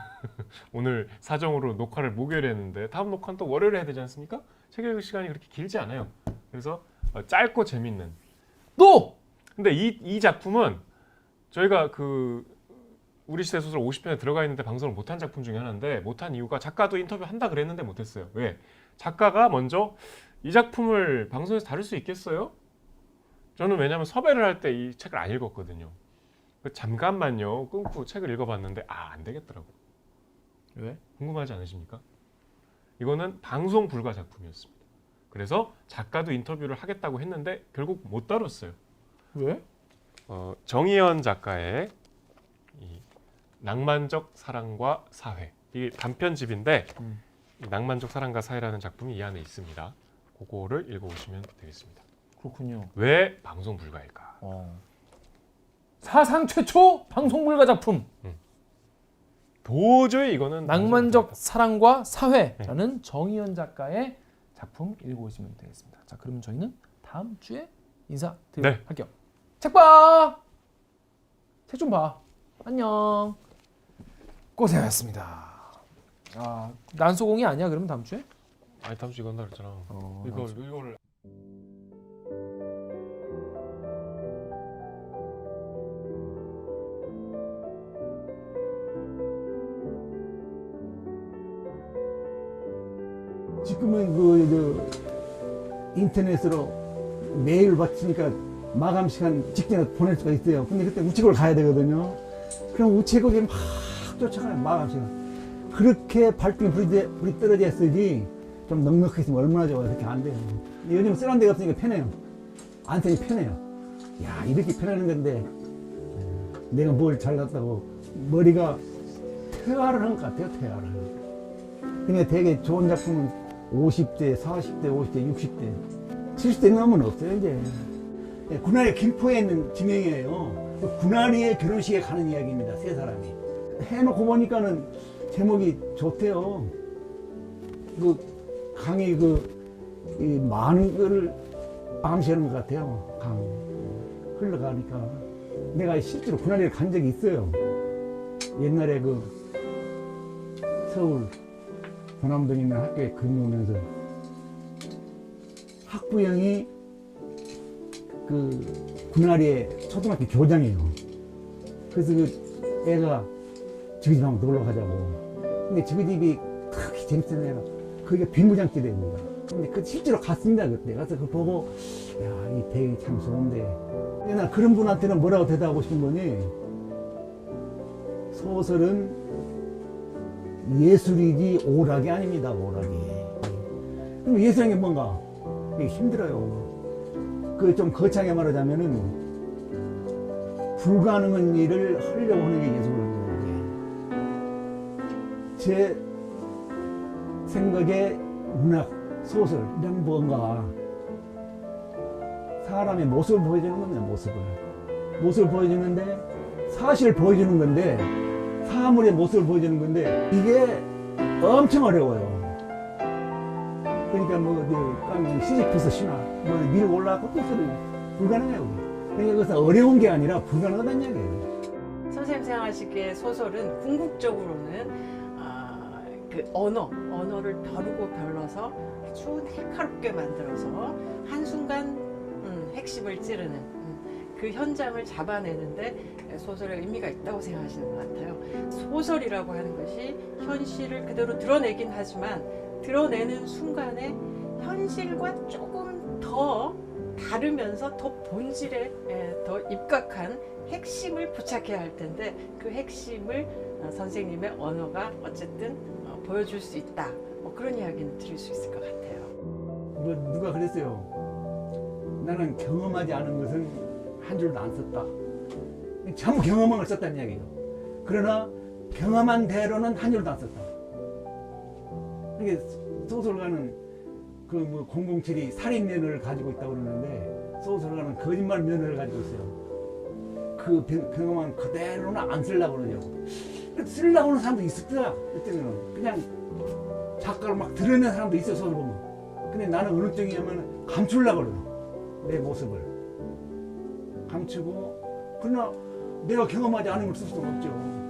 오늘 사정으로 녹화를 목요일에 했는데 다음 녹화는 또 월요일에 해야 되지 않습니까? 책 읽을 시간이 그렇게 길지 않아요. 그래서 짧고 재밌는.
또
근데 이 작품은 저희가 그 우리 시대 소설 50편에 들어가 있는데 방송을 못한 작품 중에 하나인데 못한 이유가 작가도 인터뷰 한다 그랬는데 못했어요. 왜? 작가가 먼저 이 작품을 방송에서 다룰 수 있겠어요? 저는 왜냐하면 섭외를 할 때 이 책을 안 읽었거든요. 잠깐만요 끊고 책을 읽어봤는데 안 되겠더라고.
왜?
궁금하지 않으십니까? 이거는 방송 불가 작품이었습니다. 그래서 작가도 인터뷰를 하겠다고 했는데 결국 못 다뤘어요.
왜?
정희연 작가의 이 낭만적 사랑과 사회, 이게 단편집인데 이 낭만적 사랑과 사회라는 작품이 이 안에 있습니다. 그거를 읽어보시면 되겠습니다.
그렇군요.
왜 방송 불가일까?
사상 최초 방송 불가 작품
도저히 이거는
낭만적 사랑과 사회라는 정희연 작가의 작품 읽어보시면 되겠습니다. 자, 그러면 저희는 다음 주에 인사드리도록 할게요. 책 봐. 책 좀 봐. 안녕. 고생하셨습니다. 난소공이 아니야? 그러면 다음 주에?
아니 다음 주 이건 다 그랬잖아. 이거를
지금은 그 인터넷으로 메일 받으니까 마감 시간 직전에 보낼 수가 있어요. 근데 그때 우체국을 가야 되거든요. 그럼 우체국에 막 쫓아가요, 마감 시간. 그렇게 발등에 불이 떨어져 있어야지 좀 넉넉하게 있으면 얼마나 좋아요. 그렇게 안 돼요. 요즘 쓰는 데가 없으니까 편해요. 안 쓰니 편해요. 야, 이렇게 편하는 건데 내가 뭘 잘났다고 머리가 퇴화를 한 것 같아요, 퇴화를. 그러니까 되게 좋은 작품은 50대, 40대, 50대, 60대, 70대 넘으면 없어요, 이제. 군화리 김포에 있는 지명이에요. 그 군화리의 결혼식에 가는 이야기입니다, 세 사람이. 해놓고 보니까는 제목이 좋대요. 그 강이 이 많은 거를 암시하는 것 같아요, 강. 흘러가니까. 내가 실제로 군화리를 간 적이 있어요. 옛날에 서울 도남동에 있는 학교에 근무하면서 학부형이 군화리의 초등학교 교장이에요. 그래서 애가 저희 집 한번 놀러 가자고. 근데 저희 집이 그렇게 재밌었던 애가 거기가 비무장지대입니다. 근데 실제로 갔습니다, 그때. 가서 그거 보고, 야, 이 배경이 참 좋은데. 근데 난 그런 분한테는 뭐라고 대답하고 싶은 거니, 소설은 예술이지 오락이 아닙니다, 오락이. 그럼 예술이란 게 뭔가? 이게 힘들어요. 좀 거창하게 말하자면은 불가능한 일을 하려고 하는 게 예술이거든요. 제 생각에 문학, 소설 이런 뭔가 사람의 모습을 보여주는 겁니다. 모습을 보여주는데 사실을 보여주는 건데 사물의 모습을 보여주는 건데 이게 엄청 어려워요. 그러니까 뭐 시지프스 신화 뭐 위로 올라가고 또 소리 불가능해요. 그러니까 그것은 어려운 게 아니라 불가능하다는 얘기예요.
선생님 생각하시기에 소설은 궁극적으로는 그 언어를 벼르고 별러서 아주 날카롭게 만들어서 한순간 핵심을 찌르는 그 현장을 잡아내는데 소설의 의미가 있다고 생각하시는 것 같아요. 소설이라고 하는 것이 현실을 그대로 드러내긴 하지만 드러내는 순간에 현실과 조금 더 다르면서 더 본질에 더 입각한 핵심을 포착해야 할 텐데 그 핵심을 선생님의 언어가 어쨌든 보여줄 수 있다. 뭐 그런 이야기는 드릴 수 있을 것 같아요.
누가 그랬어요. 나는 경험하지 않은 것은 한 줄도 안 썼다. 전부 경험한 걸 썼다는 이야기예요. 그러나 경험한 대로는 한 줄도 안 썼다. 이게 소설가는 그 뭐 007이 살인 면허를 가지고 있다고 그러는데 소설가는 거짓말 면허를 가지고 있어요. 그 경험한 그대로는 안 쓰려고 그러죠. 쓰려고 하는 사람도 있었다. 그때는 그냥 작가를 막 드러내는 사람도 있어 소설 보면. 근데 나는 어느 쪽이냐면 감추려고 그래요. 내 모습을 감추고 그러나 내가 경험하지 않은 걸 쓸 수는 없죠.